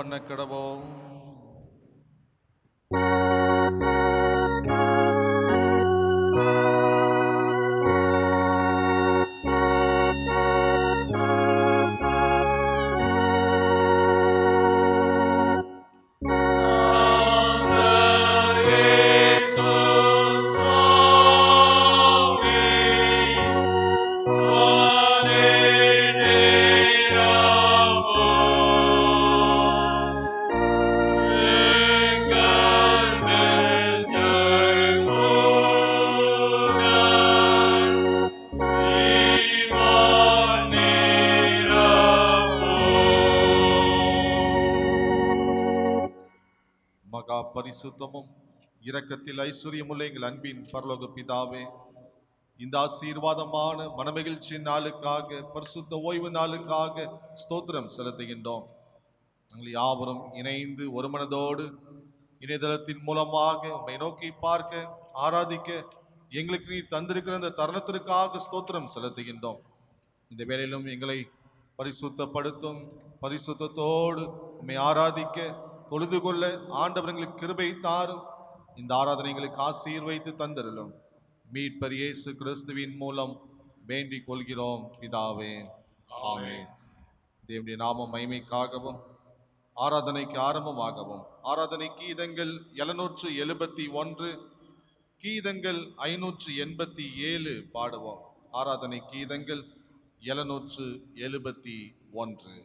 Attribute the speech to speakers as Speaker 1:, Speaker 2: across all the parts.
Speaker 1: பண்ண கடவோம். மகா பரிசுத்தமும் இரக்கத்தில் ஐஸ்வர்யமுள்ள எங்கள் அன்பின் பரலோக பிதாவே, இந்த ஆசீர்வாதமான மனமகிழ்ச்சி நாளுக்காக, பரிசுத்த ஓய்வு நாளுக்காக ஸ்தோத்திரம் செலுத்துகின்றோம். நாங்கள் யாவரும் இணைந்து ஒரு மனதோடு இணையதளத்தின் மூலமாக உம்மை நோக்கி பார்க்க, ஆராதிக்க எங்களுக்கு நீ தந்திருக்கிற இந்த தருணத்திற்காக ஸ்தோத்திரம் செலுத்துகின்றோம். இந்த வேளையிலும் எங்களை பரிசுத்தப்படுத்தும், பரிசுத்தத்தோடு உம்மை ஆராதிக்க தொழுது கொள்ள ஆண்டவர் எங்களுக்கு கிருபை தாரும். இந்த ஆராதனைகளுக்கு ஆசீர்வைத்து தந்தருளும். மீட்பர் இயேசு கிறிஸ்துவின் மூலம் வேண்டிக் கொள்கிறோம் பிதாவே, ஆமென். தேவனுடைய நாம மகிமைக்காகவும் ஆராதனைக்கு ஆரம்பமாகவும் ஆராதனை கீதங்கள் 771, கீதங்கள் 587 பாடுவோம். ஆராதனை கீதங்கள் 771.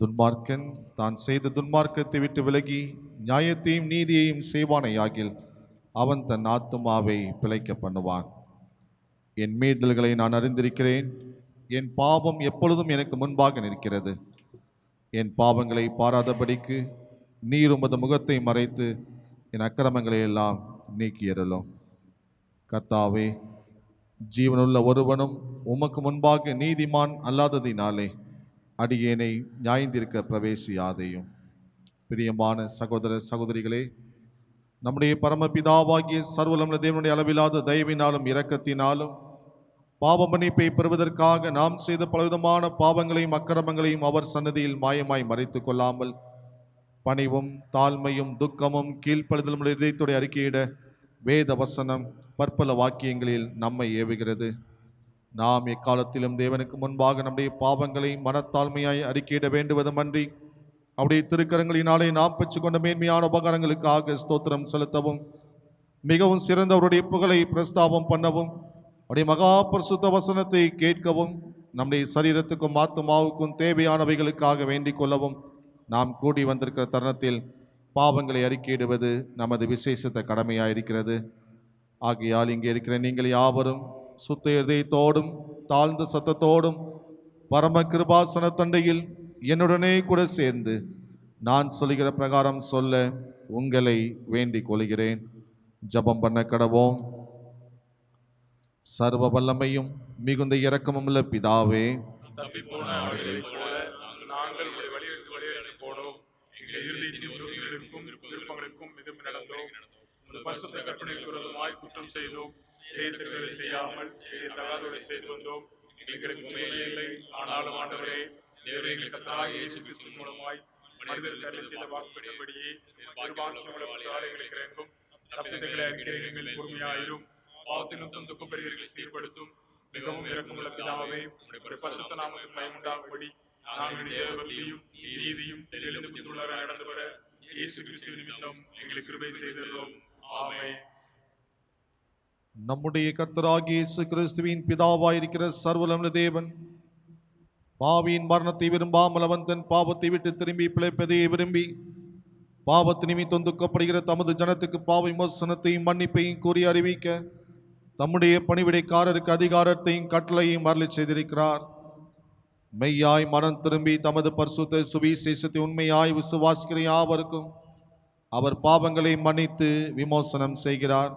Speaker 1: துன்மார்க்கன் தான் செய்த துன்மார்க்கத்தை விட்டு விலகி நியாயத்தையும் நீதியையும் செய்வானையாகில் அவன் தன் ஆத்துமாவை பிழைக்க பண்ணுவான். என் மீறல்களை நான் அறிந்திருக்கிறேன், என் பாவம் எப்பொழுதும் எனக்கு முன்பாக நிற்கிறது. என் பாவங்களை பாராதபடிக்கு நீர் உமது முகத்தை மறைத்து என் அக்கிரமங்களை எல்லாம் நீக்கியருளும். கர்த்தாவே, ஜீவனுள்ள ஒருவனும் உமக்கு முன்பாக நீதிமான் அல்லாததினாலே அடியேனை நியாயந்திருக்க பிரவேசியாதேயும். பிரியமான சகோதர சகோதரிகளே, நம்முடைய பரமபிதாவாகிய சர்வவல்லமை தேவனுடைய அளவில்லாத தயவினாலும் இரக்கத்தினாலும் பாவ மன்னிப்பை பெறுவதற்காக நாம் செய்த பலவிதமான பாவங்களையும் அக்கிரமங்களையும் அவர் சன்னதியில் மாயமாய் மறைத்துக் கொள்ளாமல் பணிவும் தாழ்மையும் துக்கமும் கீழ்ப்படிதலும் இதயத்தோடு அறிக்கையிட வேத வசனம் பற்பல வாக்கியங்களில் நம்மை ஏவுகிறது. நாம் எக்காலத்திலும் தேவனுக்கு முன்பாக நம்முடைய பாவங்களை மனத்தாழ்மையாய் அறிக்கையிட வேண்டுவதுமன்றி அவருடைய திருக்கரங்களினாலே நாம் பெற்றுக்கொண்ட மேன்மையான உபகாரங்களுக்காக ஸ்தோத்திரம் செலுத்தவும், மிகவும் சிறந்த அவருடைய புகழை பிரஸ்தாபம் பண்ணவும், அவருடைய மகா பரிசுத்த வசனத்தை கேட்கவும், நம்முடைய சரீரத்துக்கும் ஆத்துமாவுக்கும் தேவையானவைகளுக்காக வேண்டிக் கொள்ளவும் நாம் கூடி வந்திருக்கிற தருணத்தில் பாவங்களை அறிக்கையிடுவது நமது விசேஷத்த கடமையாயிருக்கிறது. ஆகையால் இங்கே இருக்கிற நீங்கள் யாவரும் சுத்த இதயத்தோடும் தாழ்ந்த சத்தத்தோடும் பரம கிருபாசன தண்டையில் என்னுடனே கூட சேர்ந்து நான் சொல்லுகிற பிரகாரம் சொல்ல உங்களை வேண்டிக் கொள்கிறேன். ஜபம் பண்ண கடவோம். சர்வ வல்லமையும் மிகுந்த இரக்கமும் உள்ள பிதாவே,
Speaker 2: குற்றம் செய்தோம், செய்தவர்களை செய்யாமல் செய்தவர்களை செய்து வந்தோம். எங்களுக்கு இல்லை, ஆனாலும் ஆண்டவரே, தேவரே கர்த்தராகிய இயேசு கிறிஸ்து மூலமாய் மனிதர்கள் செய்த வாக்குப்படியே எங்களுக்கு இறங்கும். தப்பிதங்களை அறிக்கைகள் பொறுமையாயிரும். பாவத்தினும் துக்கப்பெறுகிறீர்கள் சீர்படுத்தும். மிகவும் இரக்கமுள்ள பிதாவே, உம்முடைய பரிசுத்த நாமத்தில் பயமுண்டாகும்படி நாங்கள் தேவபக்தியும் நீதியும் தெளிவுள்ளவராக நடந்து வர இயேசு கிறிஸ்து நிமித்தம் எங்களுக்கு கிருபை செய்தோம். ஆமென்.
Speaker 1: நம்முடைய கர்த்தராகிய இயேசு கிறிஸ்துவின் பிதாவாயிருக்கிற சர்வவல்லமை தேவன் பாவியின் மரணத்தை விரும்பாமல் அவன் தன் பாவத்தை விட்டு திரும்பி பிழைப்பதையே விரும்பி பாவத்து நிமித்தம் துக்கப்படுகிற தமது ஜனத்துக்கு பாவ விமோசனத்தையும் மன்னிப்பையும் கூறி அறிவிக்க தம்முடைய பணிவிடைக்காரருக்கு அதிகாரத்தையும் கட்டளையும் அருளிச் செய்திருக்கிறார். மெய்யாய் மனம் திரும்பி தமது பரிசுத்த சுவிசேஷத்தை உண்மையாய் விசுவாசிக்கிற யாவருக்கும் அவர் பாவங்களை மன்னித்து விமோசனம் செய்கிறார்.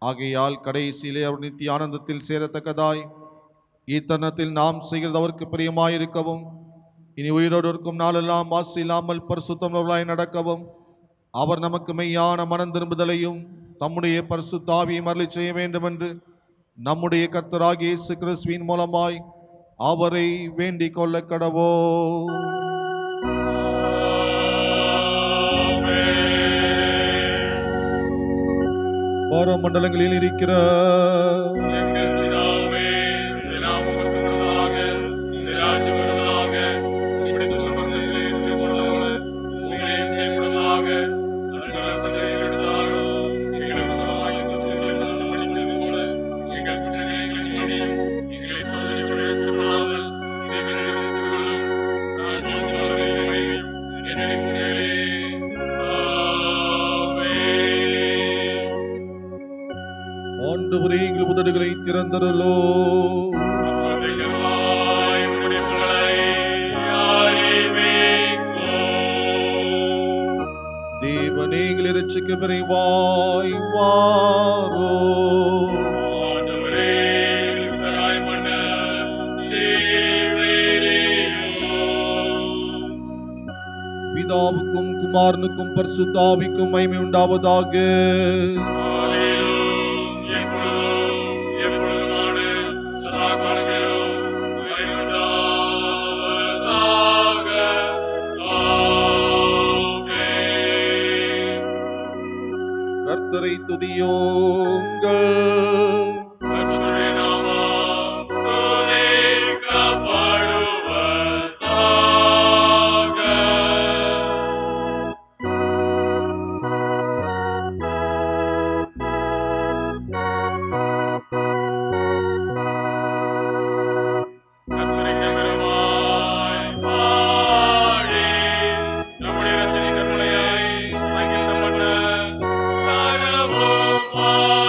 Speaker 1: ஆகையால் கடைசியிலே அவர் நித்திய ஆனந்தத்தில் சேரத்தக்கதாய் இத்தருணத்தில் நாம் செய்கிறது அவருக்கு பிரியமாயிருக்கவும், இனி உயிரோடு இருக்கும் நாளெல்லாம் ஆசை இல்லாமல் பரிசுத்தமுள்ளவர்களாய் நடக்கவும் அவர் நமக்கு மெய்யான மனம் திரும்புதலையும் தம்முடைய பரிசுத்த ஆவியையும் அருளிச் செய்ய வேண்டும் என்று நம்முடைய கர்த்தராகிய இயேசு கிறிஸ்துவின் மூலமாய் அவரை வேண்டிக் கொள்ள கடவோம். பரமண்டலங்களில் இருக்கிற ஆண்டவரே, எங்கள் உதடுகளை திறந்தருளோ. தேவனே, எங்களை இரட்சிக்க விரைவாய் வாரோ. பிதாவுக்கும் குமாரனுக்கும் பரிசுத்த ஆவிக்கும் மகிமை உண்டாவதாக. கர்த்தரை துதியோங்கள்.
Speaker 2: Oh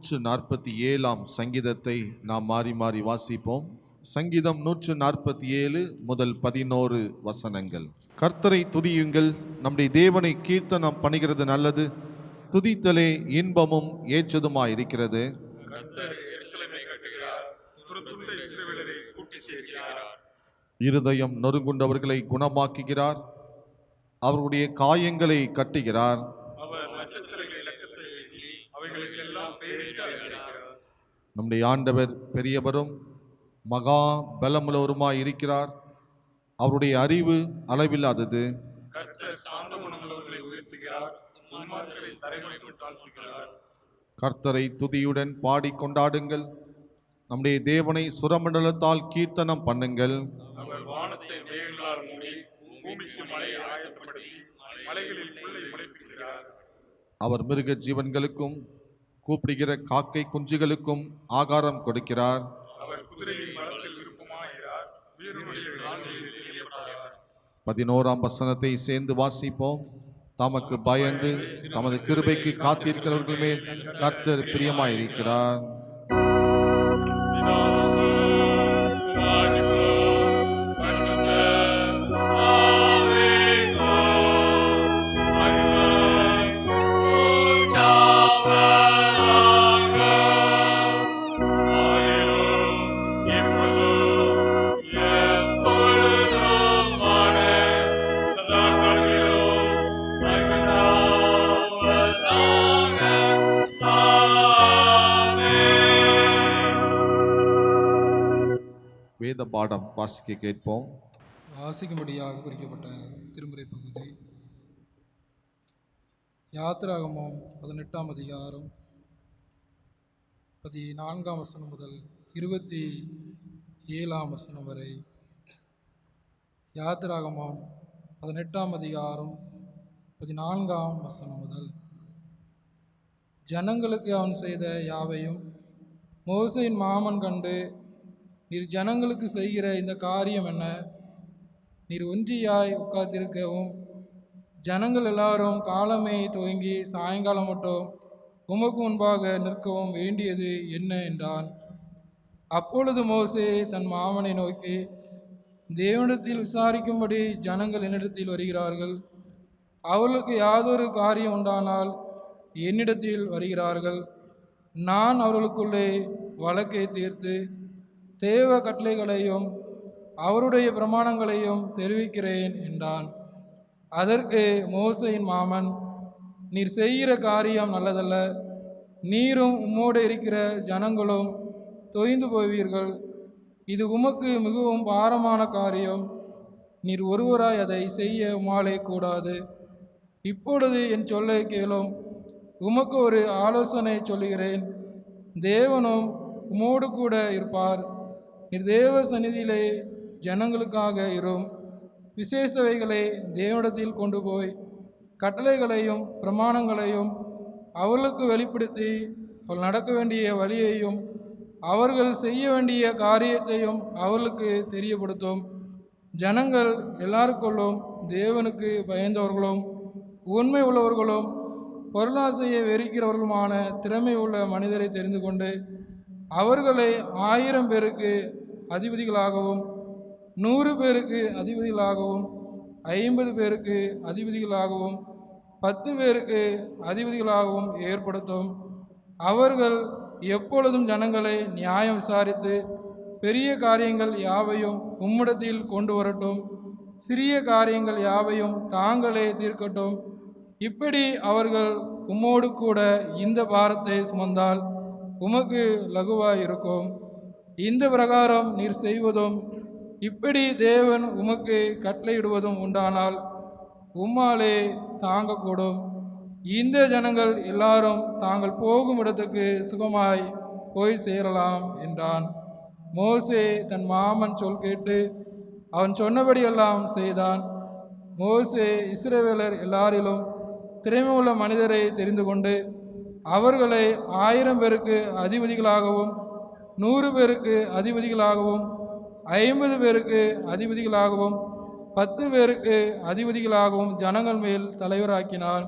Speaker 1: 147 சங்கீதத்தை நாம் மாறி மாறி வாசிப்போம். சங்கீதம் 147 முதல் 11 வசனங்கள். கர்த்தரை துதியுங்கள், நம்முடைய தேவனை கீர்த்தனம் பண்ணுகிறது நல்லது, துதித்தலே இன்பமும் ஏற்றதுமாயிருக்கிறது.
Speaker 2: கர்த்தர் எருசலேமை கட்டுகிறார், துரத்துண்ட இஸ்ரவேலரை கூட்டி சேர்க்கிறார்.
Speaker 1: இருதயம் நொறுங்குண்டவர்களை குணமாக்குகிறார், அவருடைய காயங்களை கட்டுகிறார்.
Speaker 2: அவர் நட்சத்திரங்களை இலக்கத்தை எழுதி அவைகளுக்கு எல்லாம் பெயரிட்டு அழைக்கிறார்.
Speaker 1: நம்முடைய ஆண்டவர் பெரியவரும் மகா பலமுள்ளவருமாய் இருக்கிறார், அவருடைய அறிவு அளவில்லாதது.
Speaker 2: கர்த்தர் சாந்த குணமுள்ளவர்களை உயர்த்துகிறார், துன்மார்க்கரை தரைமலைக்குள் தாழ்த்துகிறார்.
Speaker 1: கர்த்தரை துதியுடன் பாடி கொண்டாடுங்கள், நம்முடைய தேவனை சுரமண்டலத்தால் கீர்த்தனம் பண்ணுங்கள்.
Speaker 2: அவர் வானத்தை மேகங்களால் மூடி பூமிக்கு மழையை ஆயத்தப்படுத்தி மலைகளில் புல்லை முளைப்பிக்கிறார்.
Speaker 1: அவர் மிருக ஜீவன்களுக்கும் கூப்பிடுகிற காக்கை குஞ்சுகளுக்கும் ஆகாரம் கொடுக்கிறார்.
Speaker 2: அவர் குதிரையின் பலத்தில் விருப்பமாகிறார், வீரனுடைய கால்களில் எறியப்பட்டார்.
Speaker 1: 11ஆம் வசனத்தை சேர்ந்து வாசிப்போம். தமக்கு பயந்து தமது கிருபைக்கு காத்திருக்கிறவர்கள் மேல் கர்த்தர் பிரியமாயிருக்கிறார். வேத பாடம் வாசிக்க கேட்போம்.
Speaker 3: வாசிக்கும்படியாக குறிக்கப்பட்ட திருமுறை பகுதி யாத்திராகமம் 18ஆம் அதிகாரம் 14ஆம் வசனம் முதல் 27ஆம் வசனம் வரை. யாத்திராகமம் 18ஆம் அதிகாரம் 14ஆம் வசனம் முதல். ஜனங்களுக்கு அவன் செய்த யாவையும் மோசேயின் மாமன் கண்டு, நீர் ஜனங்களுக்கு செய்கிற இந்த காரியம் என்ன? நீர் ஒன்றியாய் உட்கார்ந்திருக்கவும் ஜனங்கள் எல்லாரும் காலமே துவங்கி சாயங்காலம் மட்டும் உமக்கு முன்பாக நிற்கவும் வேண்டியது என்ன என்றான். அப்பொழுது மோசே தன் மாமனை நோக்கி, தேவனிடத்தில் விசாரிக்கும்படி ஜனங்கள் என்னிடத்தில் வருகிறார்கள், அவர்களுக்கு யாதொரு காரியம் உண்டானால் என்னிடத்தில் வருகிறார்கள், நான் அவர்களுக்குள்ளே வழக்கை தீர்த்து தேவ கட்டளைகளையும் அவருடைய பிரமாணங்களையும் தெரிவிக்கிறேன் என்றான். அதற்கு மோசேயின் மாமன், நீர் செய்கிற காரியம் நல்லதல்ல, நீரும் உம்மோடு இருக்கிற ஜனங்களும் தொய்ந்து போவீர்கள், இது உமக்கு மிகவும் பாரமான காரியம், நீர் ஒருவராய் அதை செய்ய உம்மாலே கூடாது. இப்பொழுது என் சொல்லை கேளும், உமக்கு ஒரு ஆலோசனை சொல்லுகிறேன், தேவனும் உம்மோடு கூட இருப்பார். நீர் தேவ சந்நிதியிலே ஜனங்களுக்காக இரும், விசேஷவைகளை தேவனிடத்தில் கொண்டு போய் கட்டளைகளையும் பிரமாணங்களையும் அவர்களுக்கு வெளிப்படுத்தி அவள் நடக்க வேண்டிய வழியையும் அவர்கள் செய்ய வேண்டிய காரியத்தையும் அவர்களுக்கு தெரியப்படுத்தும். ஜனங்கள் எல்லாருக்குள்ளும் தேவனுக்கு பயந்தவர்களும் உண்மை உள்ளவர்களும் பொருளாசையை வெறுக்கிறவர்களுமான திறமை உள்ள மனிதரை தெரிந்து கொண்டு அவர்களை 1000 பேருக்கு அதிபதிகளாகவும் 100 பேருக்கு அதிபதிகளாகவும் 50 பேருக்கு அதிபதிகளாகவும் 10 பேருக்கு அதிபதிகளாகவும் ஏற்படுத்தும். அவர்கள் எப்பொழுதும் ஜனங்களை நியாயம் விசாரித்து பெரிய காரியங்கள் யாவையும் உம்மிடத்தில் கொண்டு வரட்டும், சிறிய காரியங்கள் யாவையும் தாங்களே தீர்க்கட்டும். இப்படி அவர்கள் உம்மோடு கூட இந்த பாரத்தை சுமந்தால் உமக்கு லகுவாயிருக்கும். இந்த பிரகாரம் நீர் செய்வதும் இப்படி தேவன் உமக்கு கட்டளையிடுவதும் உண்டானால் உம்மாலே தாங்கக்கூடும். இந்த ஜனங்கள் எல்லாரும் தாங்கள் போகும் இடத்துக்கு சுகமாய் போய் சேரலாம் என்றான். மோசே தன் மாமன் சொல் கேட்டு அவன் சொன்னபடியெல்லாம் செய்தான். மோசே இஸ்ரவேலர் எல்லாரிலும் திறமையுள்ள மனிதரை தெரிந்து கொண்டு அவர்களை 1000 பேருக்கு அதிபதிகளாகவும் 100 பேருக்கு அதிபதிகளாகவும் 50 பேருக்கு அதிபதிகளாகவும் 10 பேருக்கு அதிபதிகளாகவும் ஜனங்கள் மேல் தலைவராக்கினார்.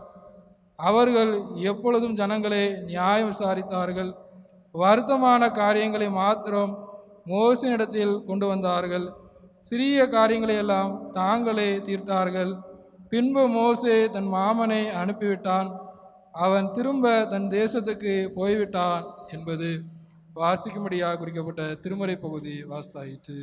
Speaker 3: அவர்கள் எப்பொழுதும் ஜனங்களை நியாயம் விசாரித்தார்கள். வருத்தமான காரியங்களை மாத்திரம் மோசேயினிடத்தில் கொண்டு வந்தார்கள். சிறிய காரியங்களை எல்லாம் தாங்களே தீர்த்தார்கள். பின்பு மோசே தன் மாமனை அனுப்பிவிட்டான். அவன் திரும்ப தன் தேசத்துக்கு போய்விட்டான் என்பது வாசிக்கும்படியாக குறிக்கப்பட்ட திருமறை பகுதி வாஸ்தாயிற்று.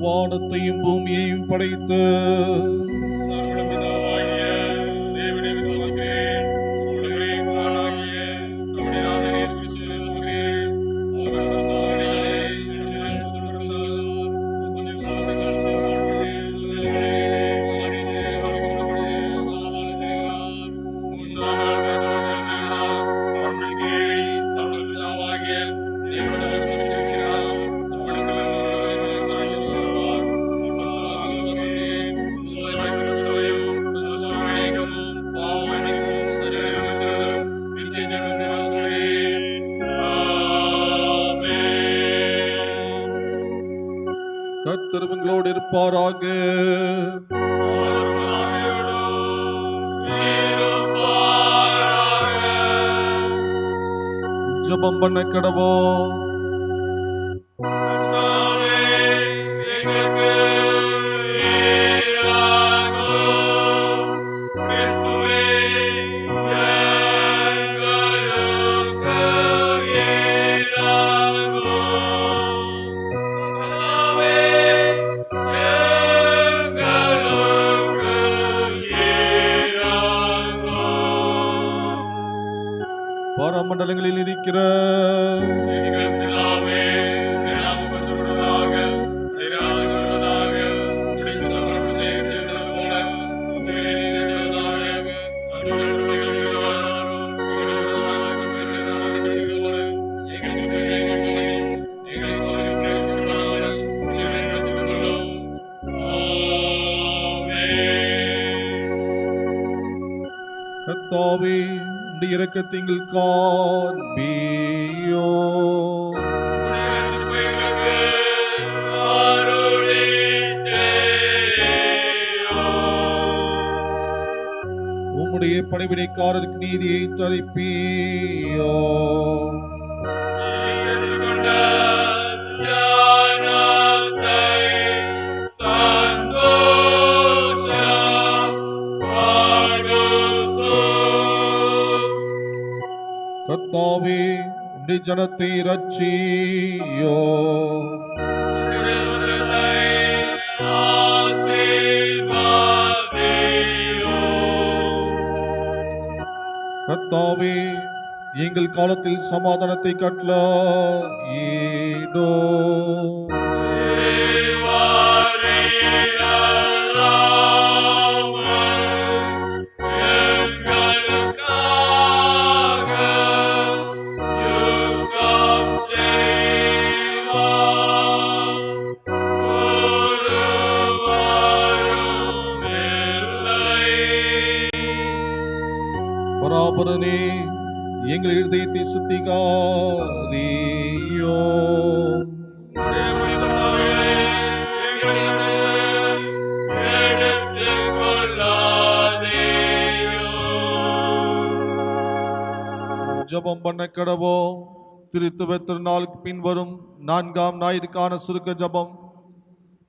Speaker 1: வானத்தையும் பூமியையும் படைத்து கர்த்தர் உங்களோடு இருப்பாராக. ஜெபம் பண்ண கடவோம். பரமண்டலங்களில் இருக்கிற கர்த்தாவே, உம்முடைய இரக்கத்திங்கள் காண்பியோ. உம்முடைய பணிவிடைக்காரருக்கு நீதியை தரிப்பியோ. கர்த்தாவே, உம்முடைய ஜனத்தை இரட்சியோ. கர்த்தாவே, எங்கள் காலத்தில் சமாதானத்தை கட்டளையிடோ.
Speaker 2: Amen.
Speaker 1: பராபரனே, எங்கள் இருதயத்தை சுத்திகாரியோ. ஜெபம் பண்ண கடவோம். திருத்துவ திருநாளுக்கு பின்வரும் 4ஆம் ஞாயிற்கான சுருக்க ஜெபம்.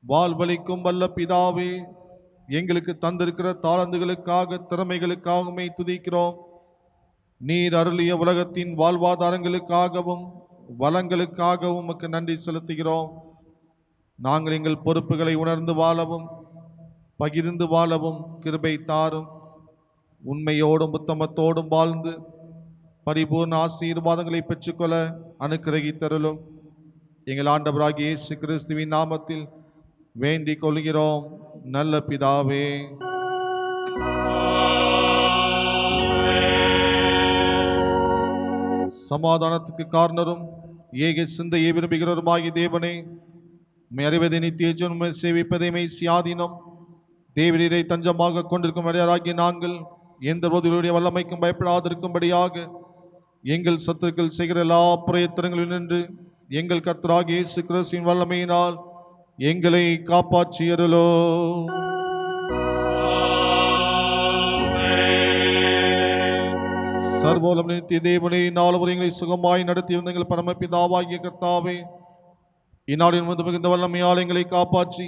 Speaker 1: வாழ்வளிக்கும் வல்ல பிதாவே, எங்களுக்கு தந்திருக்கிற தாளந்துகளுக்காக திறமைகளுக்காகவே துதிக்கிறோம். நீர் அருளிய உலகத்தின் வாழ்வாதாரங்களுக்காகவும் வளங்களுக்காகவும் உமக்கு நன்றி செலுத்துகிறோம். நாங்கள் எங்கள் பொறுப்புகளை உணர்ந்து வாழவும் பகிர்ந்து வாழவும் கிருபை தாரும். உண்மையோடும் உத்தமத்தோடும் வாழ்ந்து பரிபூர்ண ஆசீர்வாதங்களை பெற்றுக்கொள்ள அனுக்கிரகித்தருளும். எங்கள் ஆண்டவராகிய இயேசு கிறிஸ்துவின் நாமத்தில் வேண்டிக் கொள்கிறோம் நல்ல பிதாவே. சமாதானத்துக்கு காரணரும் ஏக சிந்தையை விரும்புகிறவருமாகிய தேவனே, உம்மை அறிவதை நித்திய ஜென்ம சேவிப்பதை மெய் சியாதீனம் தேவரீரை தஞ்சமாக கொண்டிருக்கும் அடியாராகிய நாங்கள் எந்த போதிலுடைய வல்லமைக்கும் பயப்படாதிருக்கும்படியாக எங்கள் சத்துருக்கள் செய்கிற எல்லா பிரயத்தனங்களில் நின்று எங்கள் கர்த்தராகிய இயேசு கிறிஸ்துவின் வல்லமையினால் எங்களை காப்பாற்றியருளோ. சர்வோலம் நித்திய தேவனே, நால்வர் எங்களை சுகமாய் நடத்தி வந்த எங்கள் பரமபிதாவாகிய கர்த்தாவே, இந்நாளின் மிகுந்த வல்லமையால் எங்களை காப்பாற்றி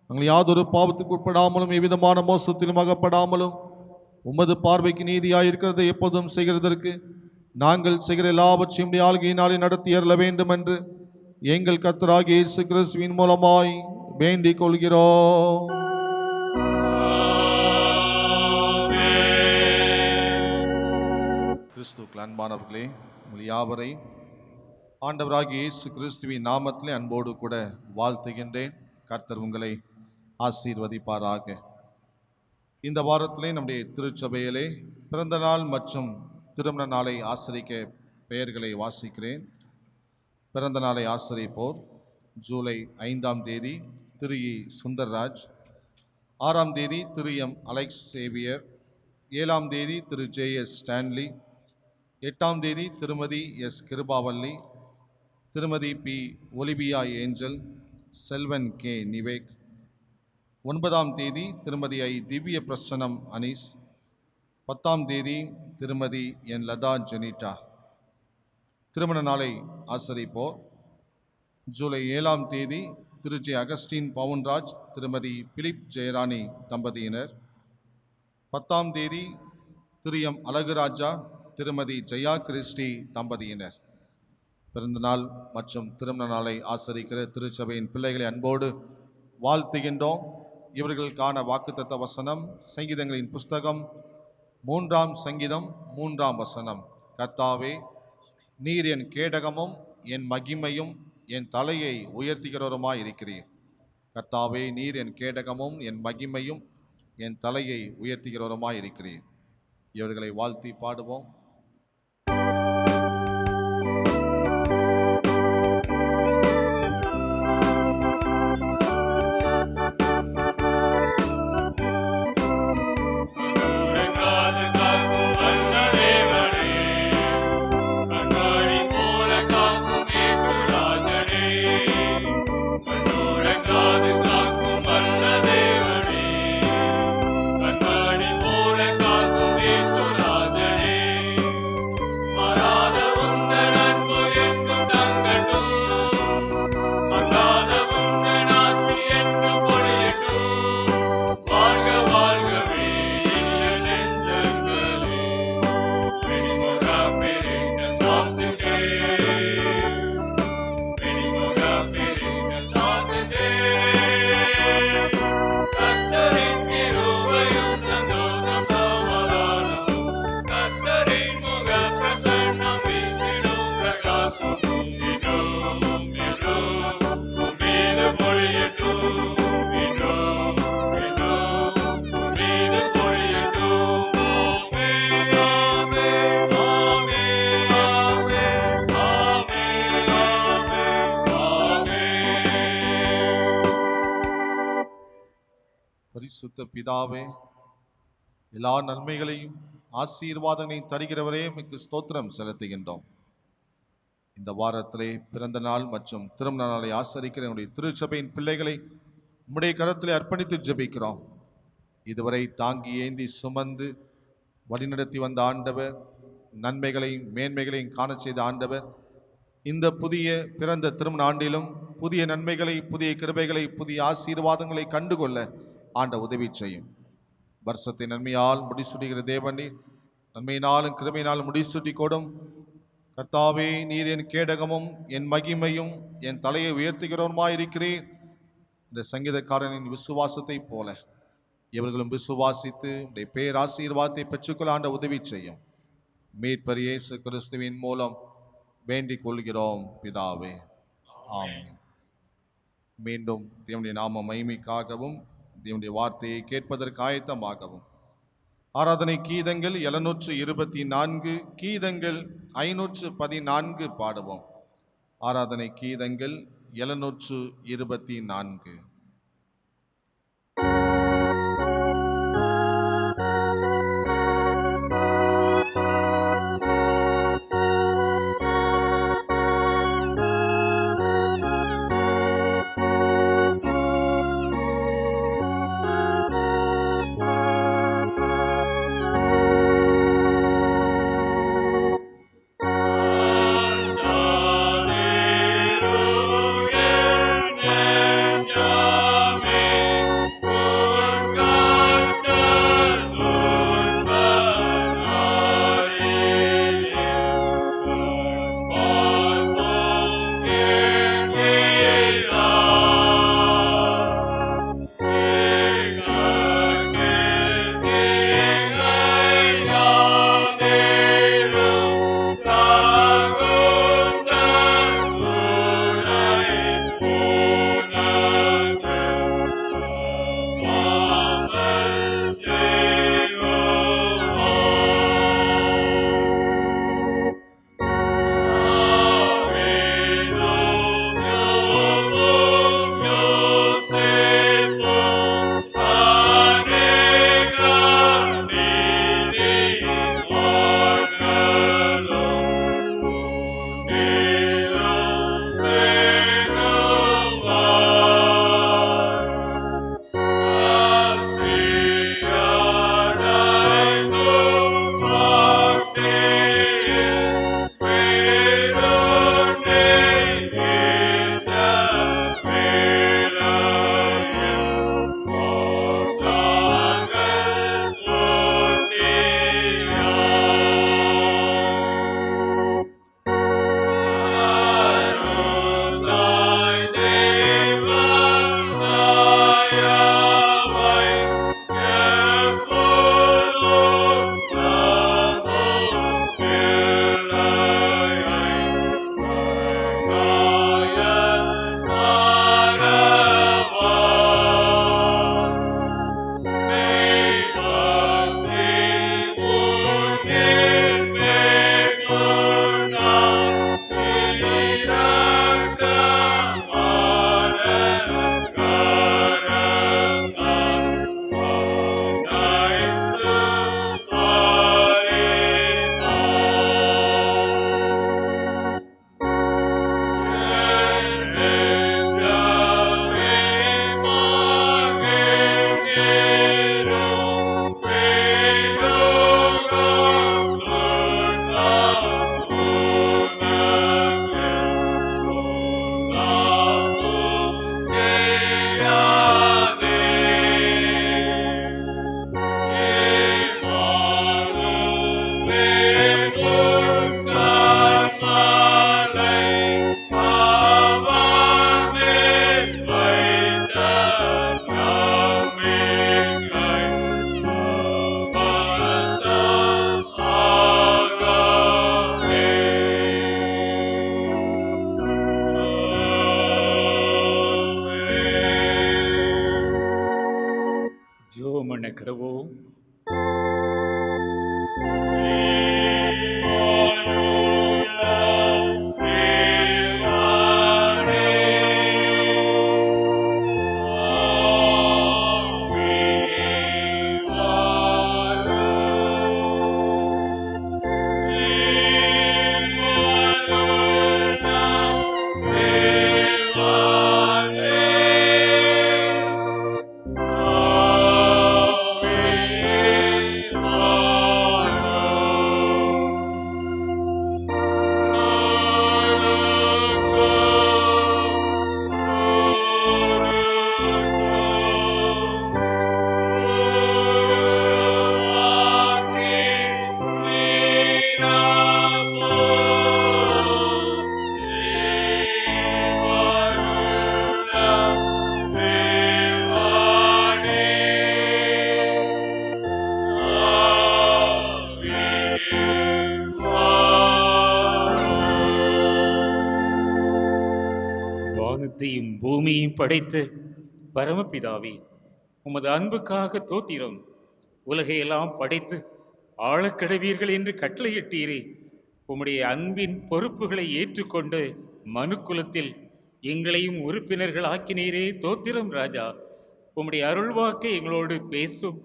Speaker 1: நாங்கள் யாதொரு பாவத்துக்கு உட்படாமலும் எவ்விதமான மோசத்திலும் அகப்படாமலும் உமது பார்வைக்கு நீதியாயிருக்கிறதை எப்போதும் செய்கிறதற்கு நாங்கள் செய்கிற எல்லாவற்றையும் ஆள்கையினாலே நடத்தி அருள வேண்டும் என்று எங்கள் கர்த்தராகிய இயேசு கிறிஸ்துவின் மூலமாய் வேண்டிக் கொள்கிறோம். கிறிஸ்துவுக்குள் அன்பானவர்களே, உங்கள் யாவரை ஆண்டவராகிய இயேசு கிறிஸ்துவின் நாமத்திலே அன்போடு கூட வாழ்த்துகின்றேன். கர்த்தர் உங்களை ஆசீர்வதிப்பாராக. இந்த வாரத்திலே நம்முடைய திருச்சபையிலே பிறந்த நாள் மற்றும் திருமண நாளை ஆசரிக்க பெயர்களை வாசிக்கிறேன். பிறந்த நாளை ஆசரிப்போர்: ஜூலை 5ஆம் தேதி திரு இ. சுந்தர்ராஜ், 6ஆம் தேதி திரு எம். அலெக்ஸ் சேவியர், 7ஆம் தேதி திரு ஜே.எஸ். ஸ்டான்லி, 8ஆம் தேதி திருமதி எஸ். கிருபாவல்லி, திருமதி பி. ஒலிவியா ஏஞ்சல், செல்வன் கே. நிவேக், 9ஆம் தேதி திருமதி ஐ. திவ்ய பிரசன்னம் அனீஸ், 10ஆம் தேதி திருமதி என். லதா ஜெனிட்டா. திருமண நாளை ஆசரிப்போர்: ஜூலை 7ஆம் தேதி திரு ஜே. அகஸ்டின் பவுன்ராஜ், திருமதி பிலிப் ஜெயராணி தம்பதியினர், 10ஆம் தேதி திரு எம். அழகுராஜா, திருமதி ஜெயா கிறிஸ்டி தம்பதியினர். பிறந்தநாள் மற்றும் திருமண நாளை ஆசரிக்கிற திருச்சபையின் பிள்ளைகளை அன்போடு வாழ்த்துகின்றோம். இவர்களுக்கான வாக்குத்தத்த வசனம் சங்கீதங்களின் புஸ்தகம் 3ஆம் சங்கீதம் 3ஆம் வசனம். கர்த்தாவே, நீர் என் கேடகமும் என் மகிமையும் என் தலையை உயர்த்துகிறவருமாய் இருக்கிறீர். கர்த்தாவே, நீர் என் கேடகமும் என் மகிமையும் என் தலையை உயர்த்துகிறவருமாய் இருக்கிறீர். இவர்களை வாழ்த்தி பாடுவோம். பரிசுத்த பிதாவே, எல்லா நன்மைகளையும் ஆசீர்வாதங்களை தருகிறவரே உமக்கு ஸ்தோத்திரம் செலுத்துகின்றோம். இந்த வாரத்திலே பிறந்த நாள் மற்றும் திருமண நாளை ஆசரிக்கிற என்னுடைய திருச்சபையின் பிள்ளைகளை உம்முடைய கரத்திலே அர்ப்பணித்து ஜெபிக்கிறோம். இதுவரை தாங்கி ஏந்தி சுமந்து வழிநடத்தி வந்த ஆண்டவர், நன்மைகளையும் மேன்மைகளையும் காண செய்த ஆண்டவர், இந்த புதிய பிறந்த திருமண ஆண்டிலும் புதிய நன்மைகளை, புதிய கிருபைகளை, புதிய ஆசீர்வாதங்களை கண்டுகொள்ள ஆண்ட உதவி செய்யும். வருஷத்தை நன்மையால் முடிசூட்டுகிற தேவனே, நன்மையினாலும் கிருபையினாலும் முடிசூட்டி கொடும். கர்த்தாவே, நீர் என் கேடகமும் என் மகிமையும் என் தலையை உயர்த்துகிறவருமாயிருக்கிறேன். இந்த சங்கீதக்காரனின் விசுவாசத்தை போல இவர்களும் விசுவாசித்து உடைய பேராசீர்வாதத்தை பெற்றுக்கொள்ள ஆண்ட உதவி செய்யும். மீட்பர் இயேசு கிறிஸ்துவின் மூலம் வேண்டிக் கொள்கிறோம் பிதாவே, ஆமென். மீண்டும் தேவனுடைய நாம மகிமைக்காகவும் தேவனுடைய வார்த்தையை கேட்பதற்கு ஆயத்தமாகவும் ஆராதனை கீதங்கள் 724, கீதங்கள் 514 பாடுவோம். ஆராதனை கீதங்கள் 724.
Speaker 4: ஜெபமண்ண கடவோம். வானத்தையும் பூமியையும் படைத்த பரமபிதாவே, உமது அன்புக்காக தோத்திரம். உலகையெல்லாம் படைத்து ஆழக்கடவீர்கள் என்று கட்டளையிட்டீரே. உம்முடைய அன்பின் பொறுப்புகளை ஏற்றுக்கொண்டு மனுக்குலத்தில் எங்களையும் உறுப்பினர்கள் ஆக்கினீரே. தோத்திரம் ராஜா. உம்முடைய அருள்வாக்கை எங்களோடு பேசும்.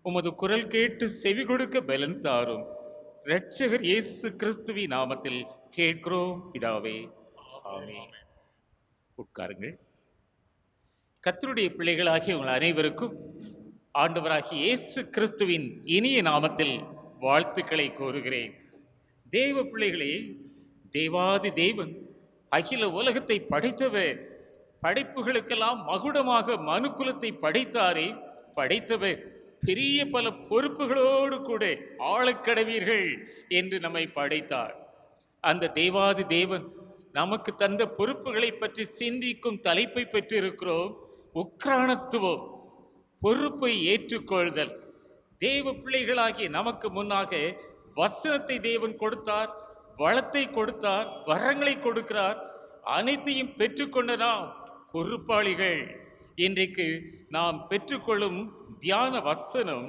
Speaker 4: உமது குரல் கேட்டு செவி கொடுக்க பலன் தாரும். இரட்சகர் இயேசு கிறிஸ்துவின் நாமத்தில் கேட்கிறோம் பிதாவே, ஆமென். உட்காருங்கள். கர்த்தருடைய பிள்ளைகளாகிய உங்கள் அனைவருக்கும் ஆண்டவராகிய இயேசு கிறிஸ்துவின் இனிய நாமத்தில் வாழ்த்துக்களை கோருகிறேன். தேவ பிள்ளைகளே, தேவாதி தேவன் அகில உலகத்தை படைத்தவர். படைப்புகளுக்கெல்லாம் மகுடமாக மனுக்குலத்தை படைத்தாரே. படைத்தவர் பெரிய பல பொறுப்புகளோடு கூட ஆழக்கடவீர்கள் என்று நம்மை படைத்தார். அந்த தேவாதி தேவன் நமக்கு தந்த பொறுப்புகளை பற்றி சிந்திக்கும் தலைப்பை பெற்றிருக்கிறோம். உக்ரானத்துவம், பொறுப்பை ஏற்றுக்கொள்தல். தேவ பிள்ளைகளாகிய நமக்கு முன்னாக வசனத்தை தேவன் கொடுத்தார், வளத்தை கொடுத்தார், வரங்களை கொடுக்கிறார். அனைத்தையும் பெற்றுக்கொண்ட நாம் பொறுப்பாளிகள். இன்றைக்கு நாம் பெற்றுக்கொள்ளும் தியான வசனம்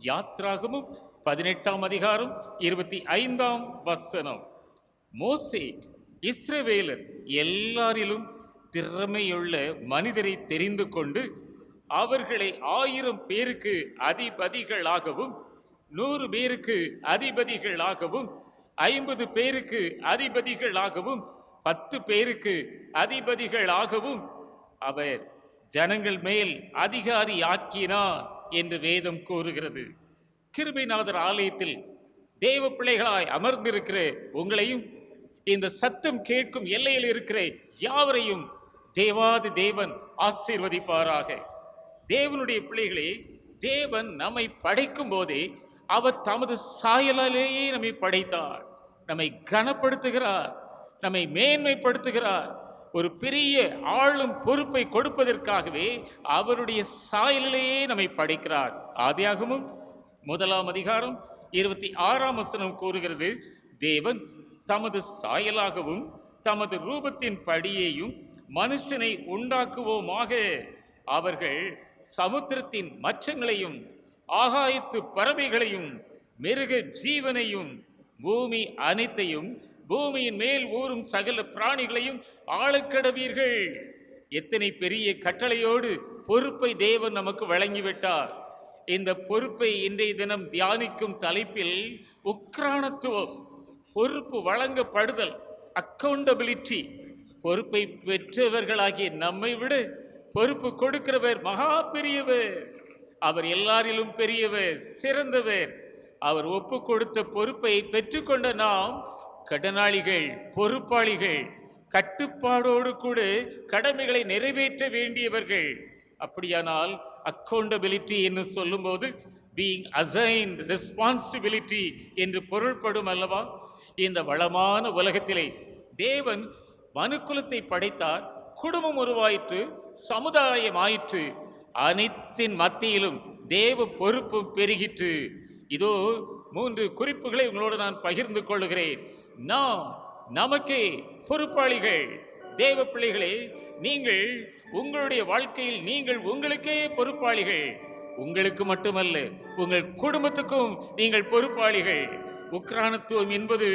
Speaker 4: யாத்ராகமும் 18ஆம் அதிகாரம் 25ஆம் வசனம். மோசே இஸ்ரவேலர் எல்லாரிலும் திறமையுள்ள மனிதரை தெரிந்து கொண்டு அவர்களை 1000 பேருக்கு அதிபதிகளாகவும் 100 பேருக்கு அதிபதிகளாகவும் 50 பேருக்கு அதிபதிகளாகவும் 10 பேருக்கு அதிபதிகளாகவும் அவர் ஜனங்கள் மேல் அதிகாரி ஆக்கினார் என்று வேதம் கூறுகிறது. கிருபைநாதர் ஆலயத்தில் தேவ பிள்ளைகளாய் அமர்ந்திருக்கிற உங்களையும் இந்த சத்தம் கேட்கும் எல்லையில் இருக்கிற யாவரையும் தேவாதி தேவன் ஆசீர்வதிப்பாராக. தேவனுடைய பிள்ளைகளே, தேவன் நம்மை படைக்கும் போதே அவர் தமது சாயலாலேயே நம்மை படைத்தார். நம்மை கனப்படுத்துகிறார், நம்மை மேன்மைப்படுத்துகிறார். ஒரு பெரிய ஆளும் பொறுப்பை கொடுப்பதற்காகவே அவருடைய சாயலிலேயே நம்மை படைக்கிறார். ஆதியாகமம் 1ஆம் அதிகாரம் 26ஆம் வசனம் கூறுகிறது, தேவன் தமது சாயலாகவும் தமது ரூபத்தின் படியையும் மனுஷனை உண்டாக்குவோமாக. அவர்கள் சமுத்திரத்தின் மச்சங்களையும் ஆகாயத்து பறவைகளையும் மிருக ஜீவனையும் பூமி அனைத்தையும் பூமியின் மேல் ஊறும் சகல பிராணிகளையும் ஆளக்கடவீர்கள். எத்தனை பெரிய கட்டளையோடு பொறுப்பை தேவன் நமக்கு வழங்கிவிட்டார். இந்த பொறுப்பை இன்றைய தினம் தியானிக்கும் தலைப்பில் உக்ரானத்துவம், பொறுப்பு வழங்கப்படுதல், அக்கௌண்டபிலிட்டி. பொறுப்பை பெற்றவர்களாகிய நம்மை விட பொறுப்பு கொடுக்கிறவர் மகா பெரியவர். அவர் எல்லாரிலும் பெரியவர், சிறந்தவர். அவர் ஒப்பு கொடுத்த பொறுப்பை பெற்றுக்கொண்ட நாம் கடனாளிகள், பொறுப்பாளிகள், கட்டுப்பாடோடு கூட கடமைகளை நிறைவேற்ற வேண்டியவர்கள். அப்படியானால் அக்கௌண்டபிலிட்டி என்று சொல்லும்போது பீயிங் அசைன்ட் ரெஸ்பான்சிபிலிட்டி என்று பொருள்படும் அல்லவா? இந்த வளமான உலகத்திலே தேவன் மனுக்குலத்தை படைத்தார். குடும்பம் உருவாயிற்று, சமுதாயம் ஆயிற்று. அனைத்தின் மத்தியிலும் தேவ பொறுப்பு பெருகிற்று. இதோ 3 குறிப்புகளை உங்களோடு நான் பகிர்ந்து கொள்கிறேன். நாம் நமக்கே பொறுப்பாளிகள். தேவ பிள்ளைகளே, நீங்கள் உங்களுடைய வாழ்க்கையில் நீங்கள் உங்களுக்கே பொறுப்பாளிகள். உங்களுக்கு மட்டுமல்ல, உங்கள் குடும்பத்துக்கும் நீங்கள் பொறுப்பாளிகள். உக்ரானத்துவம் என்பது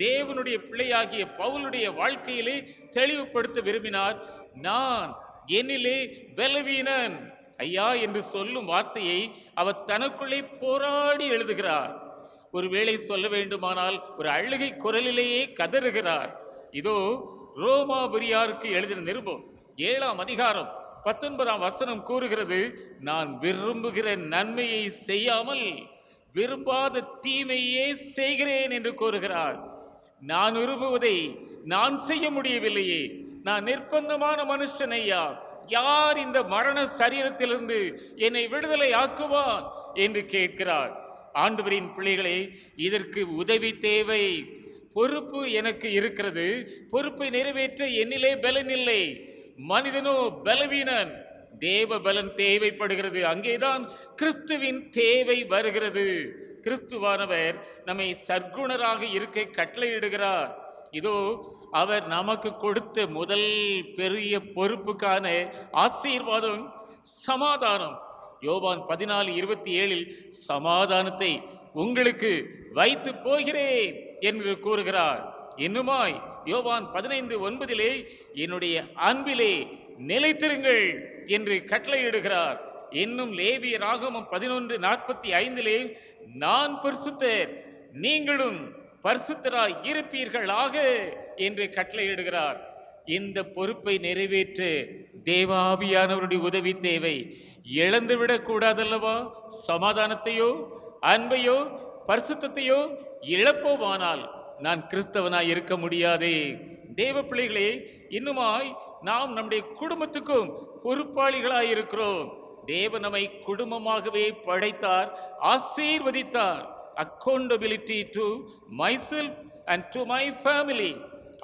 Speaker 4: தேவனுடைய பிள்ளையாகிய பவுலுடைய வாழ்க்கையிலே தெளிவுபடுத்த விரும்பினார். நான் என்னிலே பலவீனன் ஐயா என்று சொல்லும் வார்த்தையை அவர் தனக்குள்ளே போராடி எழுதுகிறார். ஒருவேளை சொல்ல வேண்டுமானால் ஒரு அழுகை குரலிலேயே கதறுகிறார். இதோ ரோமாபுரியாருக்கு எழுதின நிருபம் 7ஆம் அதிகாரம் 19ஆம் வசனம் கூறுகிறது, நான் விரும்புகிற நன்மையை செய்யாமல் விரும்பாத தீமையே செய்கிறேன் என்று கூறுகிறார். நான் விரும்புவதை நான் செய்ய முடியவில்லையே, நான் நிர்பந்தமான மனுஷன் ஐயா, யார் இந்த மரண சரீரத்திலிருந்து என்னை விடுதலை ஆக்குவான் என்று கேட்கிறார். ஆண்டவரின் பிள்ளைகளே, இதற்கு உதவி தேவை. பொறுப்பு எனக்கு இருக்கிறது, பொறுப்பை நிறைவேற்ற என்னிலே பலன் இல்லை. மனிதனோ பலவீனன், தேவ பலன் தேவைப்படுகிறது. அங்கேதான் கிறிஸ்துவின் தேவை வருகிறது. கிறிஸ்துவானவர் நம்மை சற்குணராக இருக்க கட்டளையிடுகிறார். இதோ அவர் நமக்கு கொடுத்த முதல் பெரிய பொறுப்புக்கான ஆசீர்வாதம் சமாதானம். யோவான் 14:27 சமாதானத்தை உங்களுக்கு வைத்து போகிறேன் என்று கூறுகிறார். இன்னுமாய் யோவான் 15:9 என்னுடைய அன்பிலே நிலைத்திருங்கள் என்று கட்டளையிடுகிறார். இன்னும் லேவிய ராகமம் 11:45 நான் பரிசுத்தர் நீங்களும் பரிசுத்தராய் இருப்பீர்களாக என்று கட்டளையிடுகிறார். இந்த பொறுப்பை நிறைவேற்ற தேவாவியானவருடைய உதவி தேவை. இழந்துவிடக் கூடாதல்லவா? சமாதானத்தையோ அன்பையோ பரிசுத்தத்தையோ இழப்போமானால் நான் கிறிஸ்தவனாய் இருக்க முடியாதே. தேவ பிள்ளைகளே, இன்னுமாய் நாம் நம்முடைய குடும்பத்துக்கும் பொறுப்பாளிகளாய் இருக்கிறோம். தேவன் நம்மை குடும்பமாகவே படைத்தார், ஆசீர்வதித்தார். Accountability to myself and to my family.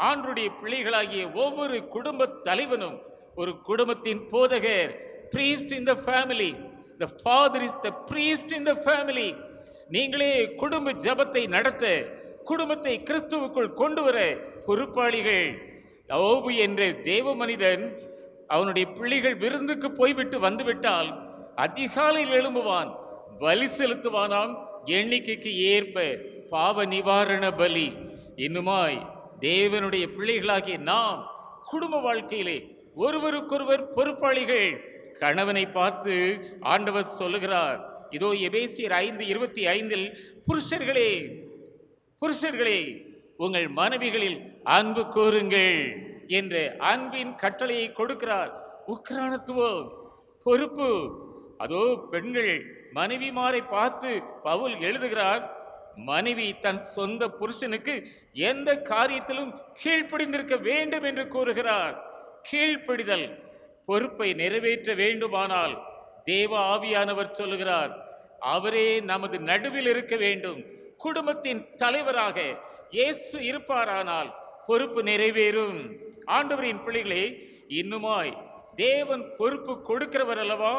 Speaker 4: ஆண்டுடைய பிள்ளைகளாகிய ஒவ்வொரு குடும்ப தலைவனும் ஒரு குடும்பத்தின் போதகர். priest in the family. The father is the priest in the family. நீங்களே குடும்ப ஜெபத்தை நடத்த, குடும்பத்தை கிறிஸ்துவுக்குள் கொண்டு வர பொறுப்பாளிகள். யோபு என்ற தேவ மனிதன் அவனுடைய பிள்ளைகள் விருந்துக்கு போய்விட்டு வந்துவிட்டால் அதிகாலையில் எழும்புவான், பலி செலுத்துவானாம், எண்ணிக்கைக்கு ஏற்ப பாவ நிவாரண பலி. இன்னுமாய் தேவனுடைய பிள்ளைகளாகிய நாம் குடும்ப வாழ்க்கையிலே ஒருவருக்கொருவர் பொறுப்பாளிகள். கணவனை பார்த்து ஆண்டவர் சொல்லுகிறார், இதோ எபேசியர் 5:25 புருஷர்களே உங்கள் மனைவிகளில் அன்பு கூறுங்கள் என்ற அன்பின் கட்டளையை கொடுக்கிறார். உக்ரானத்துவம், பொறுப்பு. அதோ பெண்கள் மனைவிமாரை பார்த்து பவுல் எழுதுகிறார், மனைவி தன் சொந்த புருஷனுக்கு எந்த காரியத்திலும் கீழ்ப்படிந்திருக்க வேண்டும் என்று கூறுகிறார். கீழ்ப்படிதல். பொறுப்பை நிறைவேற்ற வேண்டுமானால் தேவ ஆவியானவர் சொல்லுகிறார், அவரே நமது நடுவில் இருக்க வேண்டும். குடும்பத்தின் தலைவராக இயேசு இருப்பாரானால் பொறுப்பு நிறைவேறும். ஆண்டவரின் பிள்ளைகளே, இன்னுமாய் தேவன் பொறுப்பு கொடுக்கிறவர் அல்லவா?